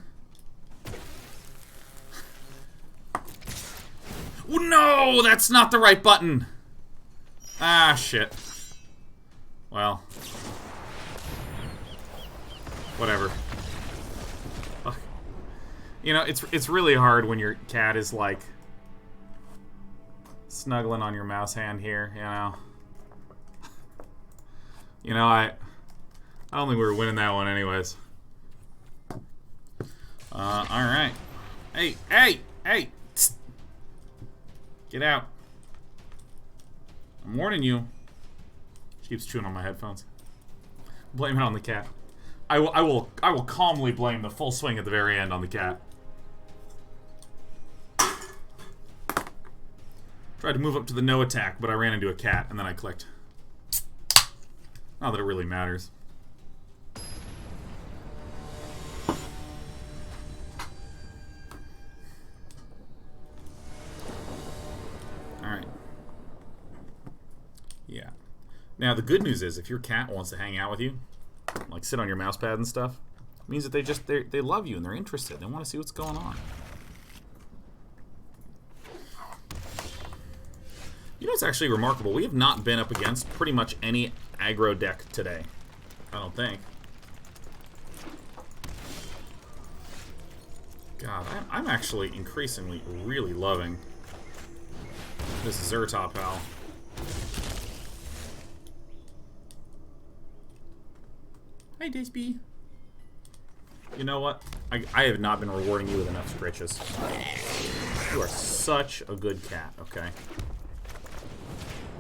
No, that's not the right button. Ah, shit. Well. Whatever. Ugh. You know, it's really hard when your cat is, like, snuggling on your mouse hand here, you know? You know, I don't think we were winning that one anyways. Alright. Hey, hey, hey! Tsk. Get out. I'm warning you. She keeps chewing on my headphones. Blame it on the cat. I will calmly blame the full swing at the very end on the cat. Tried to move up to the no attack, but I ran into a cat, and then I clicked. Not that it really matters. Alright. Yeah. Now, the good news is, if your cat wants to hang out with you, like sit on your mouse pad and stuff, it means that they love you and they're interested. They want to see what's going on. You know, it's actually remarkable. We have not been up against pretty much any aggro deck today. I don't think. God, I'm actually increasingly really loving this Zhur-Taa pal. Hi, Disby. You know what? I have not been rewarding you with enough scritches. You are such a good cat, okay?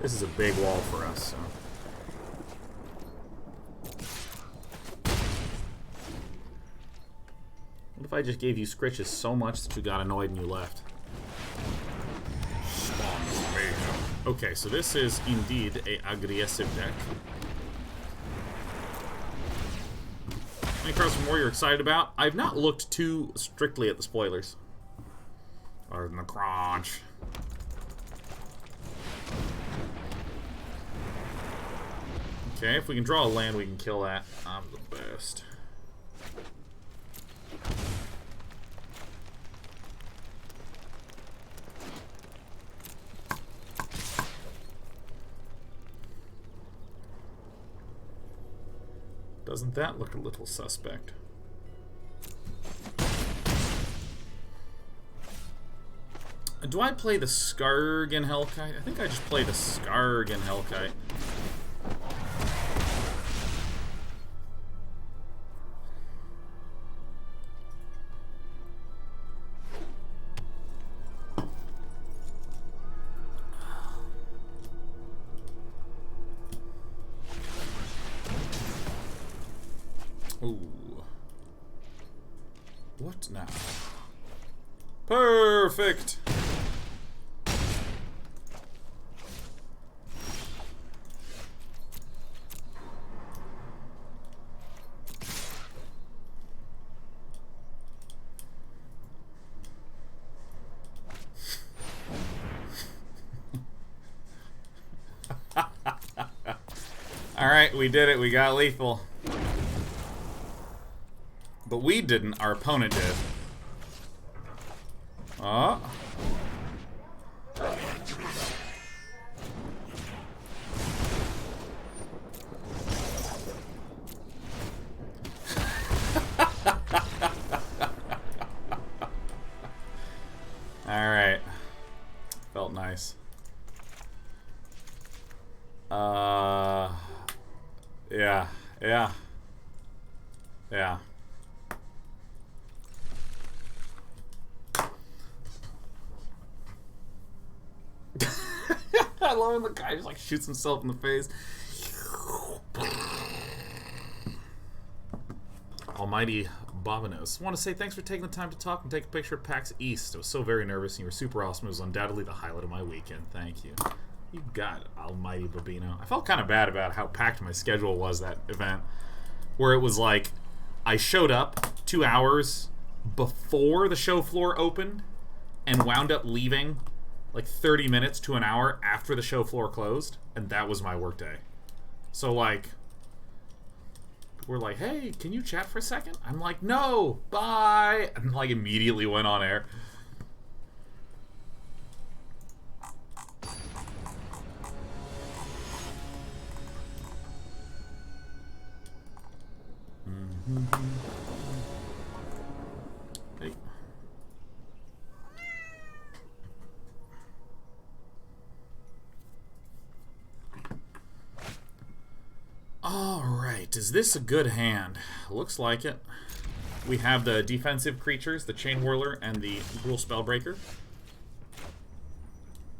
This is a big wall for us, so. What if I just gave you scritches so much that you got annoyed and you left? Okay, so this is indeed a aggressive deck. Any cards from War you're excited about? I've not looked too strictly at the spoilers. Other than the crunch. Okay, if we can draw a land, we can kill that. I'm the best. Doesn't that look a little suspect? Do I play the Skarrgan Hellkite? I think I just play the Skarrgan Hellkite. Ooh. What now? Perfect! Alright, we did it. We got lethal. But we didn't. Our opponent did. Oh. Yeah. Yeah. Yeah. I love when the guy just like shoots himself in the face. Almighty Bobinos. Want to say thanks for taking the time to talk and take a picture of PAX East. I was so very nervous and you were super awesome. It was undoubtedly the highlight of my weekend. Thank you. You got it, Almighty Bobino. I felt kind of bad about how packed my schedule was that event. Where it was like, I showed up 2 hours before the show floor opened and wound up leaving like 30 minutes to an hour after the show floor closed, and that was my workday. So like, we're like, hey, can you chat for a second? I'm like, no, bye, and like immediately went on air. Hey. Alright, is this a good hand? Looks like it. We have the defensive creatures, the Chainwhirler and the Gruul Spellbreaker.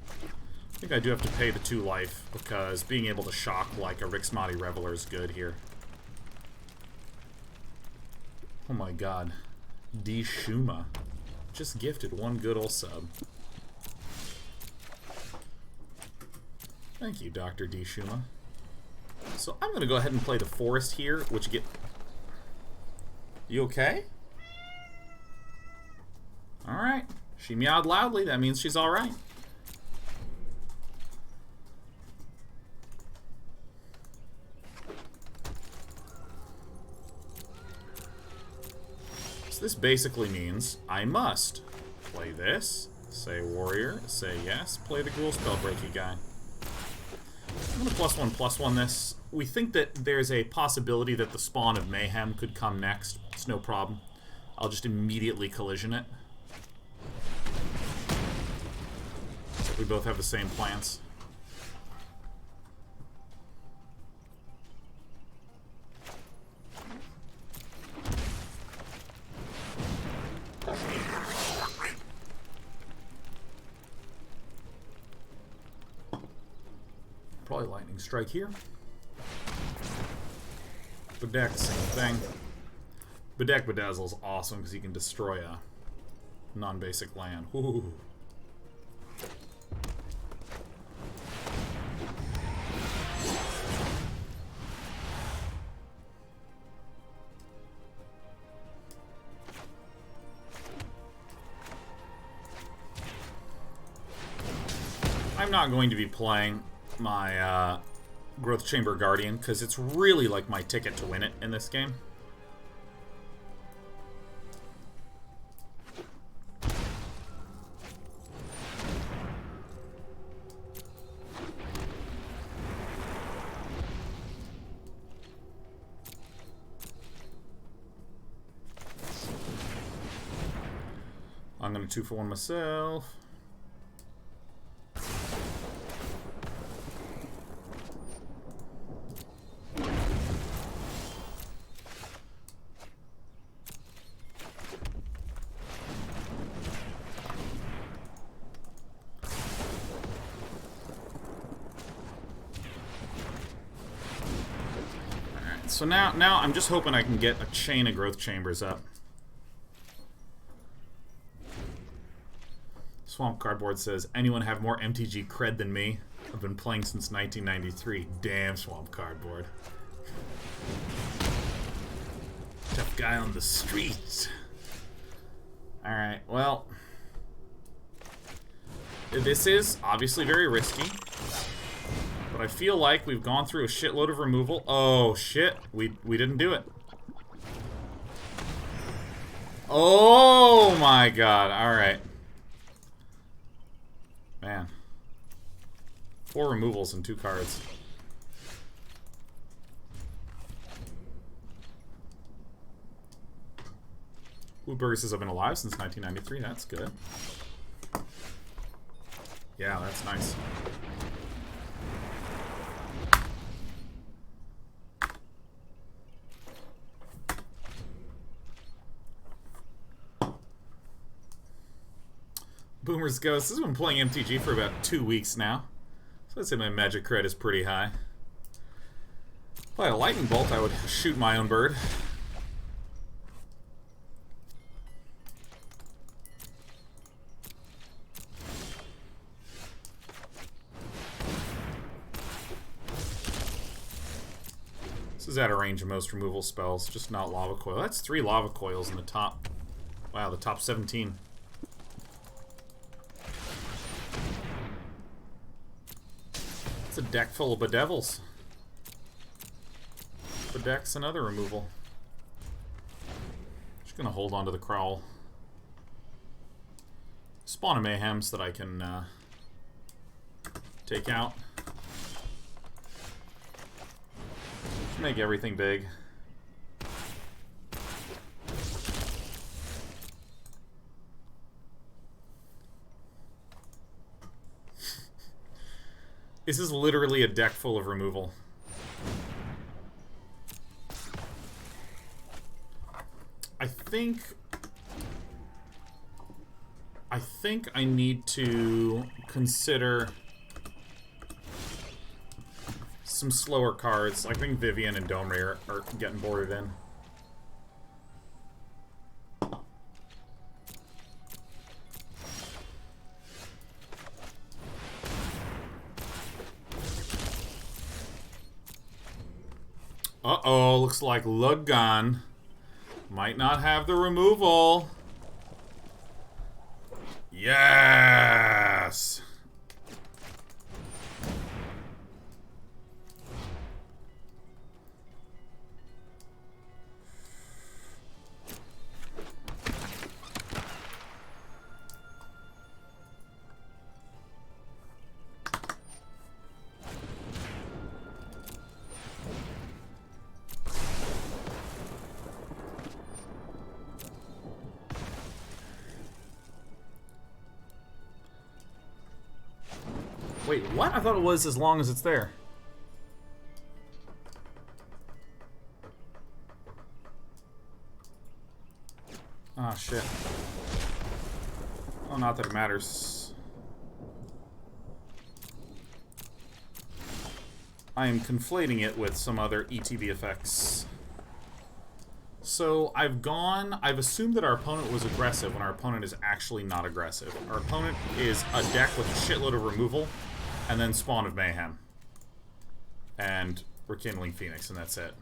I think I do have to pay the 2 life, because being able to shock like a Rixmati Reveler is good here. Oh my god. D. Shuma. Just gifted 1 good ol' sub. Thank you, Dr. D. Shuma. So I'm going to go ahead and play the Forest here, which get... You okay? Alright. She meowed loudly. That means she's alright. So this basically means I must play this, say Warrior, say yes, play the Gruul Spellbreaker guy. I'm going to +1/+1 this. We think that there's a possibility that the Spawn of Mayhem could come next. It's no problem. I'll just immediately collision it. We both have the same plans. Probably Lightning Strike here. Bedeck, same thing. Bedeck Bedazzle is awesome because you can destroy a non-basic land. Ooh. I'm not going to be playing my Growth Chamber Guardian because it's really like my ticket to win it in this game. I'm going to 2-for-1 myself. So now I'm just hoping I can get a chain of growth chambers up. Swamp Cardboard says, anyone have more MTG cred than me? I've been playing since 1993. Damn, Swamp Cardboard. Tough guy on the street. Alright, well. This is obviously very risky. But I feel like we've gone through a shitload of removal. Oh, shit. We didn't do it. Oh, my God. Alright. Man. 4 removals and 2 cards. Woodburger says I've been alive since 1993. That's good. Yeah, that's nice. Boomer's Ghost. This has been playing MTG for about 2 weeks now. So I'd say my magic cred is pretty high. By a lightning bolt, I would shoot my own bird. This is out of range of most removal spells, just not Lava Coil. That's 3 Lava Coils in the top. Wow, the top 17. It's a deck full of bedevils. Bedecks and other removal. Just gonna hold on to the Kraul. Spawn of Mayhems that I can take out. Just make everything big. This is literally a deck full of removal. I think I need to consider some slower cards. I think Vivien and Domri are getting boarded in. Uh-oh, looks like Ludgan might not have the removal. Yes! Wait, what? I thought it was as long as it's there. Ah, shit. Oh, not that it matters. I am conflating it with some other ETB effects. So I've assumed that our opponent was aggressive when our opponent is actually not aggressive. Our opponent is a deck with a shitload of removal, and then Spawn of Mayhem. And Rekindling Phoenix, and that's it.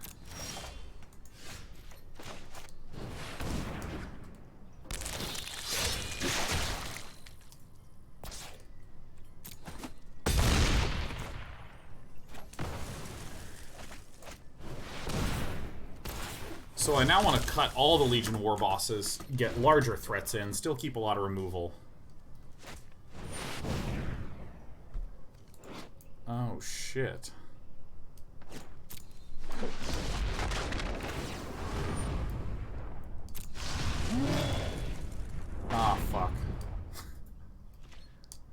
So I now want to cut all the Legion Warbosses, get larger threats in, still keep a lot of removal. Oh, shit. Ah, fuck.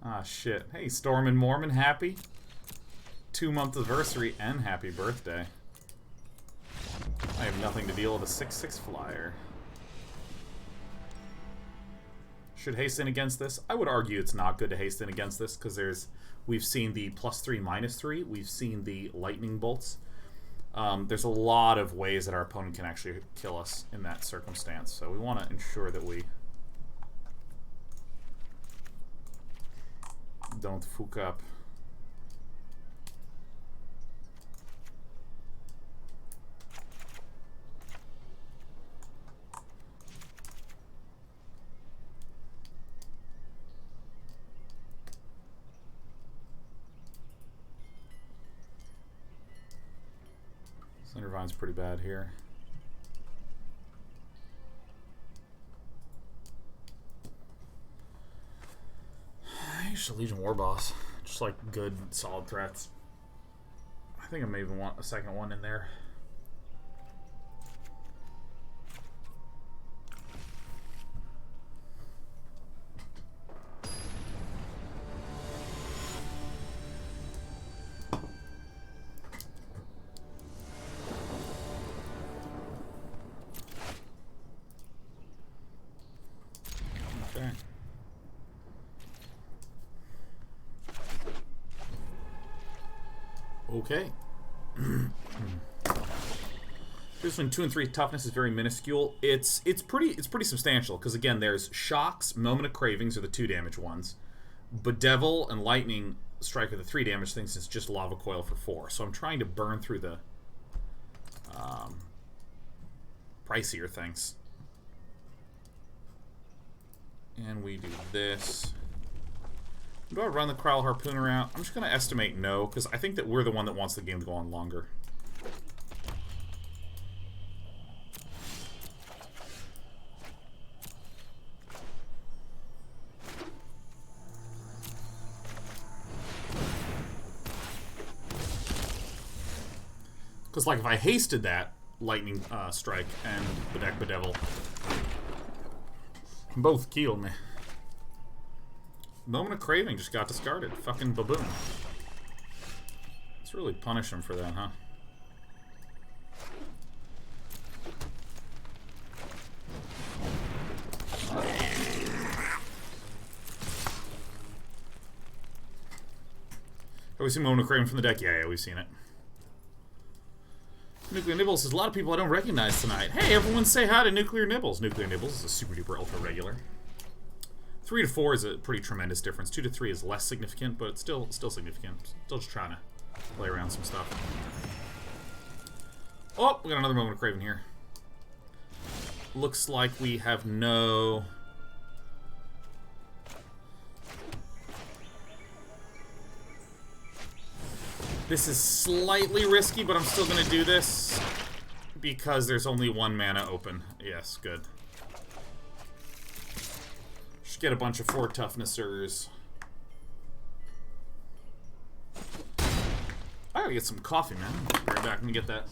Ah, shit. Hey, Storm and Mormon, happy 2-month anniversary and happy birthday. I have nothing to deal with a 6/6 flyer. Should haste in against this? I would argue it's not good to haste in against this, because we've seen the +3/-3, we've seen the lightning bolts. There's a lot of ways that our opponent can actually kill us in that circumstance, so we want to ensure that we don't fuck up. Cindervines pretty bad here. Usually Legion Warboss. Just like good, solid threats. I think I may even want a second one in there. Okay. This one 2 and 3 toughness is very minuscule. It's pretty substantial because again there's shocks, moment of cravings are the 2 damage ones. Bedevil and lightning strike are the 3 damage things. It's just lava coil for 4. So I'm trying to burn through the pricier things. And we do this. Do I run the Kraul Harpooner out? I'm just going to estimate no, because I think that we're the one that wants the game to go on longer. Because, like, if I hasted that lightning strike and Bedevil, both killed me. Moment of Craving just got discarded. Fucking baboon. Let's really punish him for that, huh? Have we seen Moment of Craving from the deck? Yeah, we've seen it. Nuclear Nibbles says, a lot of people I don't recognize tonight. Hey, everyone say hi to Nuclear Nibbles. Nuclear Nibbles is a super duper ultra regular. 3 to 4 is a pretty tremendous difference. 2 to 3 is less significant, but it's still significant. Still just trying to play around some stuff. Oh, we got another Moment of Craving here. Looks like we have no... This is slightly risky, but I'm still going to do this because there's only 1 mana open. Yes, good. Just get a bunch of 4 toughnessers. I gotta get some coffee, man. I'll be right back and get that.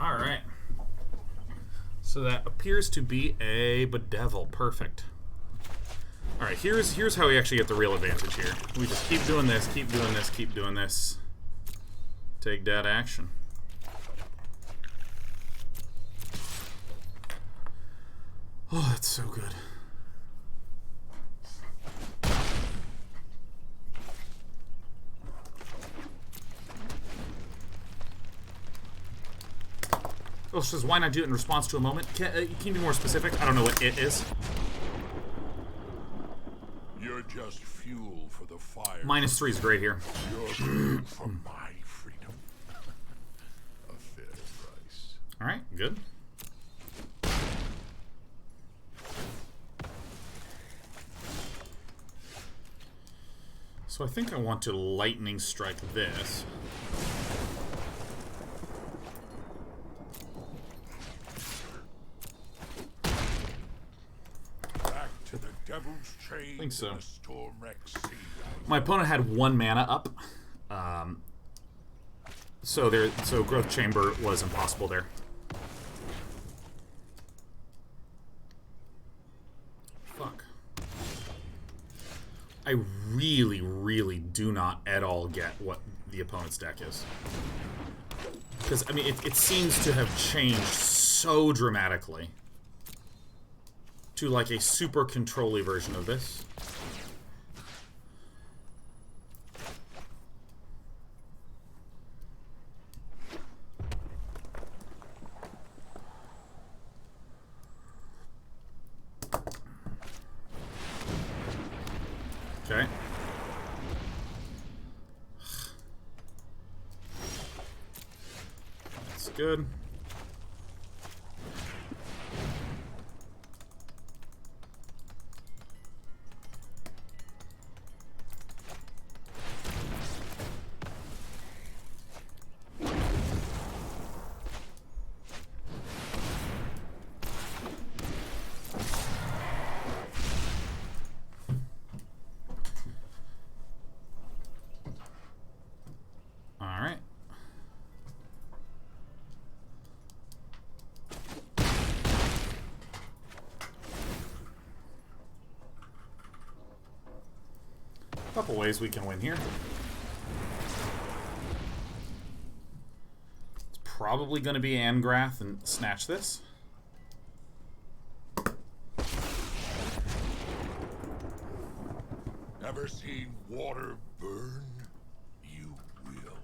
Alright. So that appears to be a Bedevil. Perfect. Alright, here's how we actually get the real advantage here. We just keep doing this, keep doing this, keep doing this. Take that action. Oh, that's so good. Oh, says, why not do it in response to a moment? Can you be more specific? I don't know what it is. You're just fuel for the fire. -3 is great here. You're fuel for my freedom. A fair price. Alright, good. So I think I want to lightning strike this. I think so. My My opponent had 1 mana up, so Growth Chamber was impossible there. Fuck. I really do not at all get what the opponent's deck is. Because, I mean, it seems to have changed so dramatically to, like, a super control-y version of this. Okay. That's good. Couple ways we can win here. It's probably going to be Angrath and snatch this. Ever seen water burn? You will.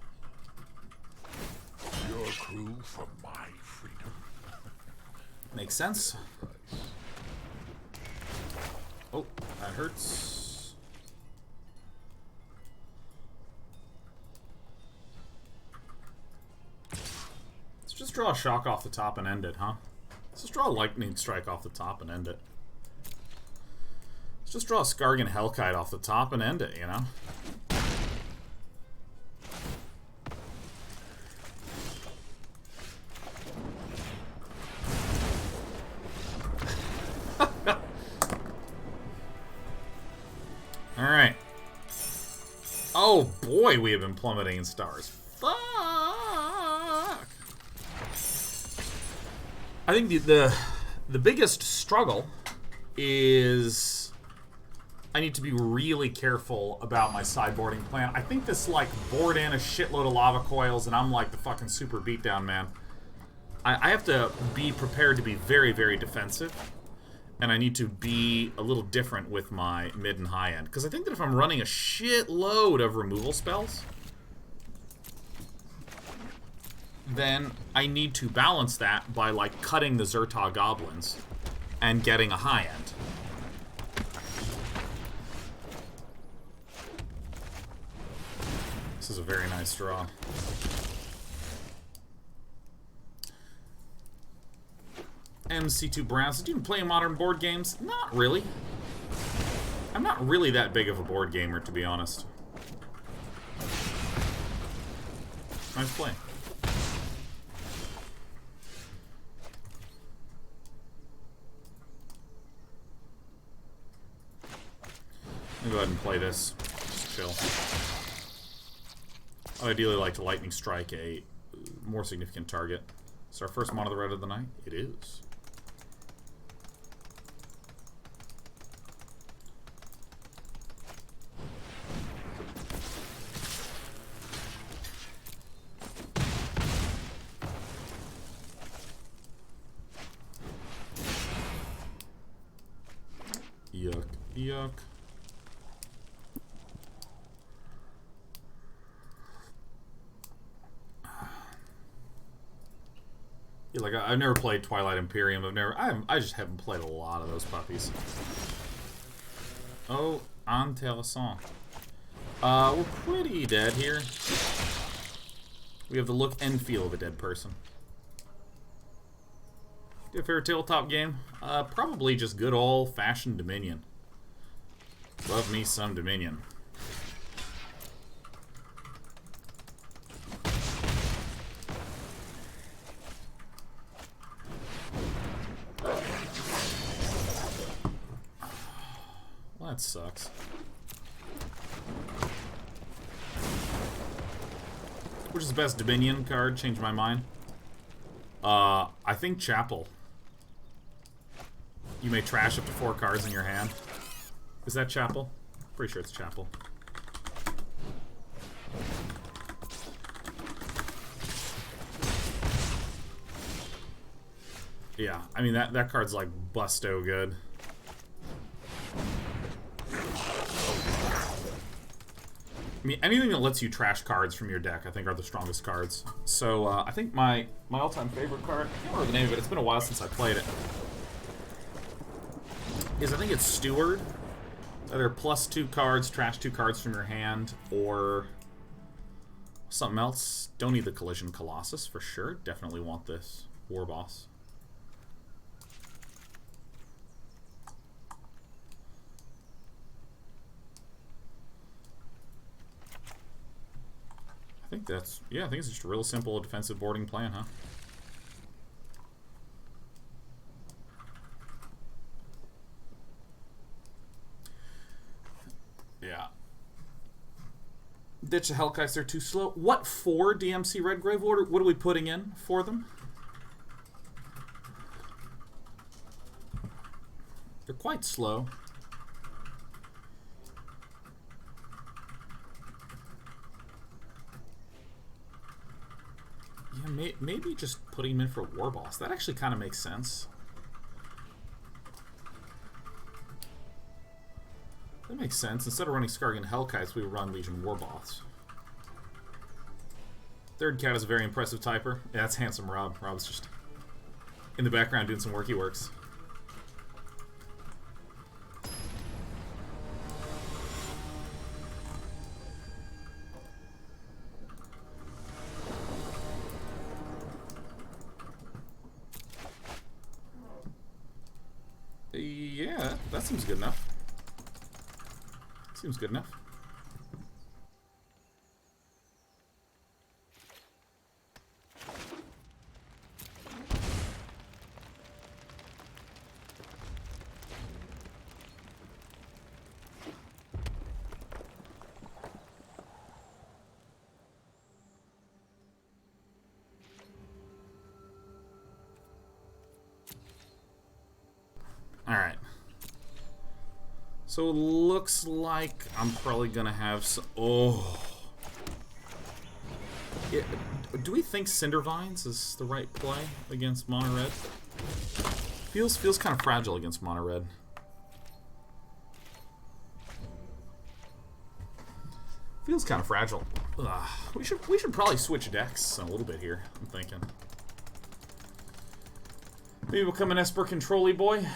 Your crew for my freedom. Makes sense. Oh, that hurts. Let's just draw a shock off the top and end it, huh? Let's just draw a lightning strike off the top and end it. Let's just draw a Skarrgan Hellkite off the top and end it, you know? Alright. Oh boy, we have been plummeting in stars. Fuck! I think the biggest struggle is I need to be really careful about my sideboarding plan. I think this, like, board in a shitload of lava coils and I'm like the fucking super beatdown man. I have to be prepared to be very, very defensive. And I need to be a little different with my mid and high end. Because I think that if I'm running a shitload of removal spells, then I need to balance that by, like, cutting the Zhur-Taa Goblins and getting a high end. This is a very nice draw. MC2 Browns. Do you play modern board games? Not really. I'm not really that big of a board gamer, to be honest. Nice play. Let me go ahead and play this. Just chill. I'd ideally like to lightning strike a more significant target. It's our first mono the red of the night. It is. Yuck, yuck. Yeah, like I've never played Twilight Imperium. I just haven't played a lot of those puppies. Oh, intéressant. We're pretty dead here. We have the look and feel of a dead person. Do you have a favorite tabletop game? Probably just good old-fashioned Dominion. Love me some Dominion. Well, that sucks. Which is the best Dominion card? Changed my mind. I think Chapel. You may trash up to 4 cards in your hand. Is that Chapel? Pretty sure it's Chapel. Yeah, I mean that card's like busto good. I mean, anything that lets you trash cards from your deck, I think, are the strongest cards. So, I think my all-time favorite card, I can't remember the name of it, it's been a while since I played it, is I think it's Steward. Either +2 cards, trash 2 cards from your hand, or something else. Don't need the Collision Colossus, for sure. Definitely want this Warboss. I think that's, yeah, I think it's just a real simple defensive boarding plan, huh? Yeah. Ditch the Hellkites, they're too slow. What for DMC Redgrave? What are we putting in for them? They're quite slow. maybe just putting him in for Warboss. That actually kind of makes sense. That makes sense. Instead of running Skarrgan Hellkites, we run Legion Warboss. Third cat is a very impressive typer. Yeah, that's handsome Rob. Rob's just in the background doing some worky works. Yeah, that seems good enough. Seems good enough. Alright. So it looks like I'm probably gonna have some... Oh. Yeah, do we think Cindervines is the right play against Mono Red? Feels kind of fragile against Mono Red. Feels kind of fragile. Ugh. We should probably switch decks a little bit here, I'm thinking. Maybe become an Esper Control-y boy.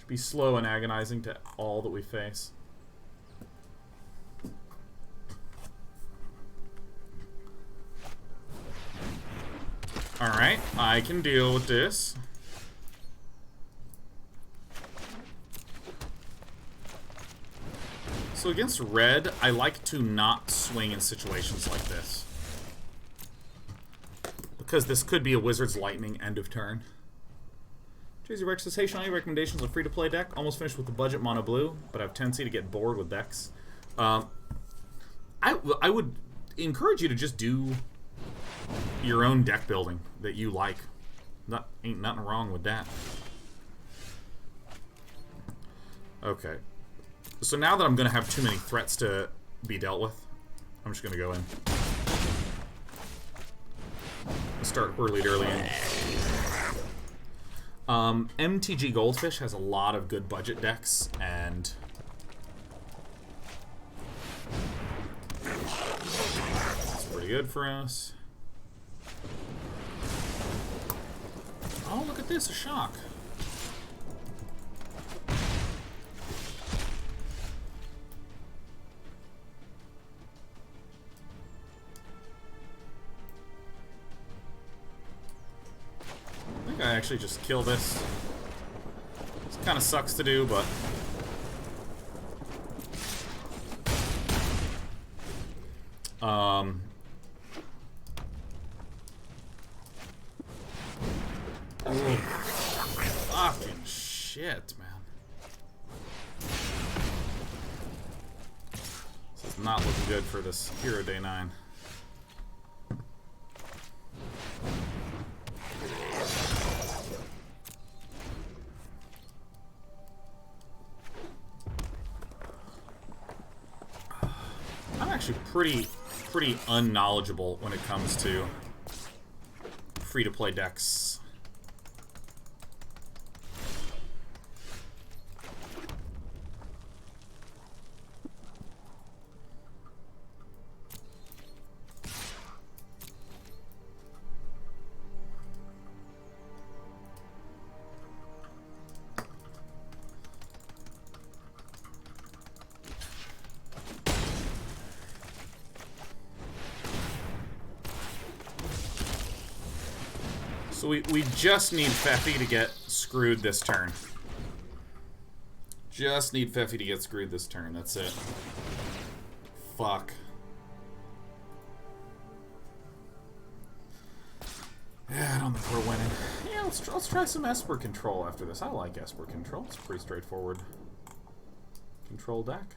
Be slow and agonizing to all that we face. Alright, I can deal with this. So against red, I like to not swing in situations like this. Because this could be a Wizard's Lightning end of turn. Jay-Z Rex says, hey Sean, any recommendations on free-to-play deck? Almost finished with the budget mono blue, but I have tendency to get bored with decks. I would encourage you to just do your own deck building that you like. Ain't nothing wrong with that. Okay. So now that I'm going to have too many threats to be dealt with, I'm just going to go in. Start Whirled early in. MTG Goldfish has a lot of good budget decks, and it's pretty good for us. Oh, look at this, a shock. I actually just kill this. This kind of sucks to do, but fucking shit, man. This is not looking good for this Hero Day 9. Pretty unknowledgeable when it comes to free-to-play decks. So we just need Pfeffy to get screwed this turn. Just need Pfeffy to get screwed this turn. That's it. Fuck. Yeah, I don't think we're winning. Yeah, let's try some Esper Control after this. I like Esper Control. It's a pretty straightforward control deck.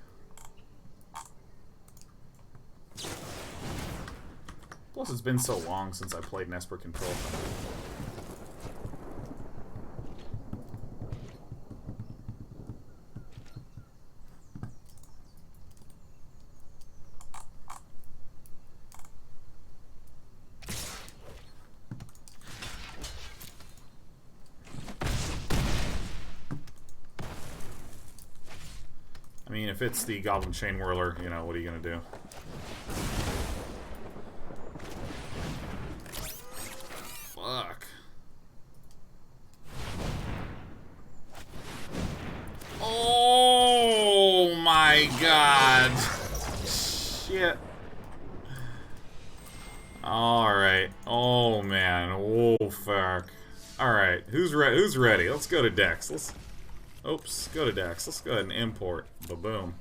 Plus, it's been so long since I played an Esper Control. I mean, if it's the Goblin Chainwhirler, you know, what are you gonna do? Fuck. Oh my god. Shit. Alright. Oh man. Oh fuck. Alright. Who's ready? Let's go to Dex. Oops. Go to Dex. Let's go ahead and import. Ba-boom.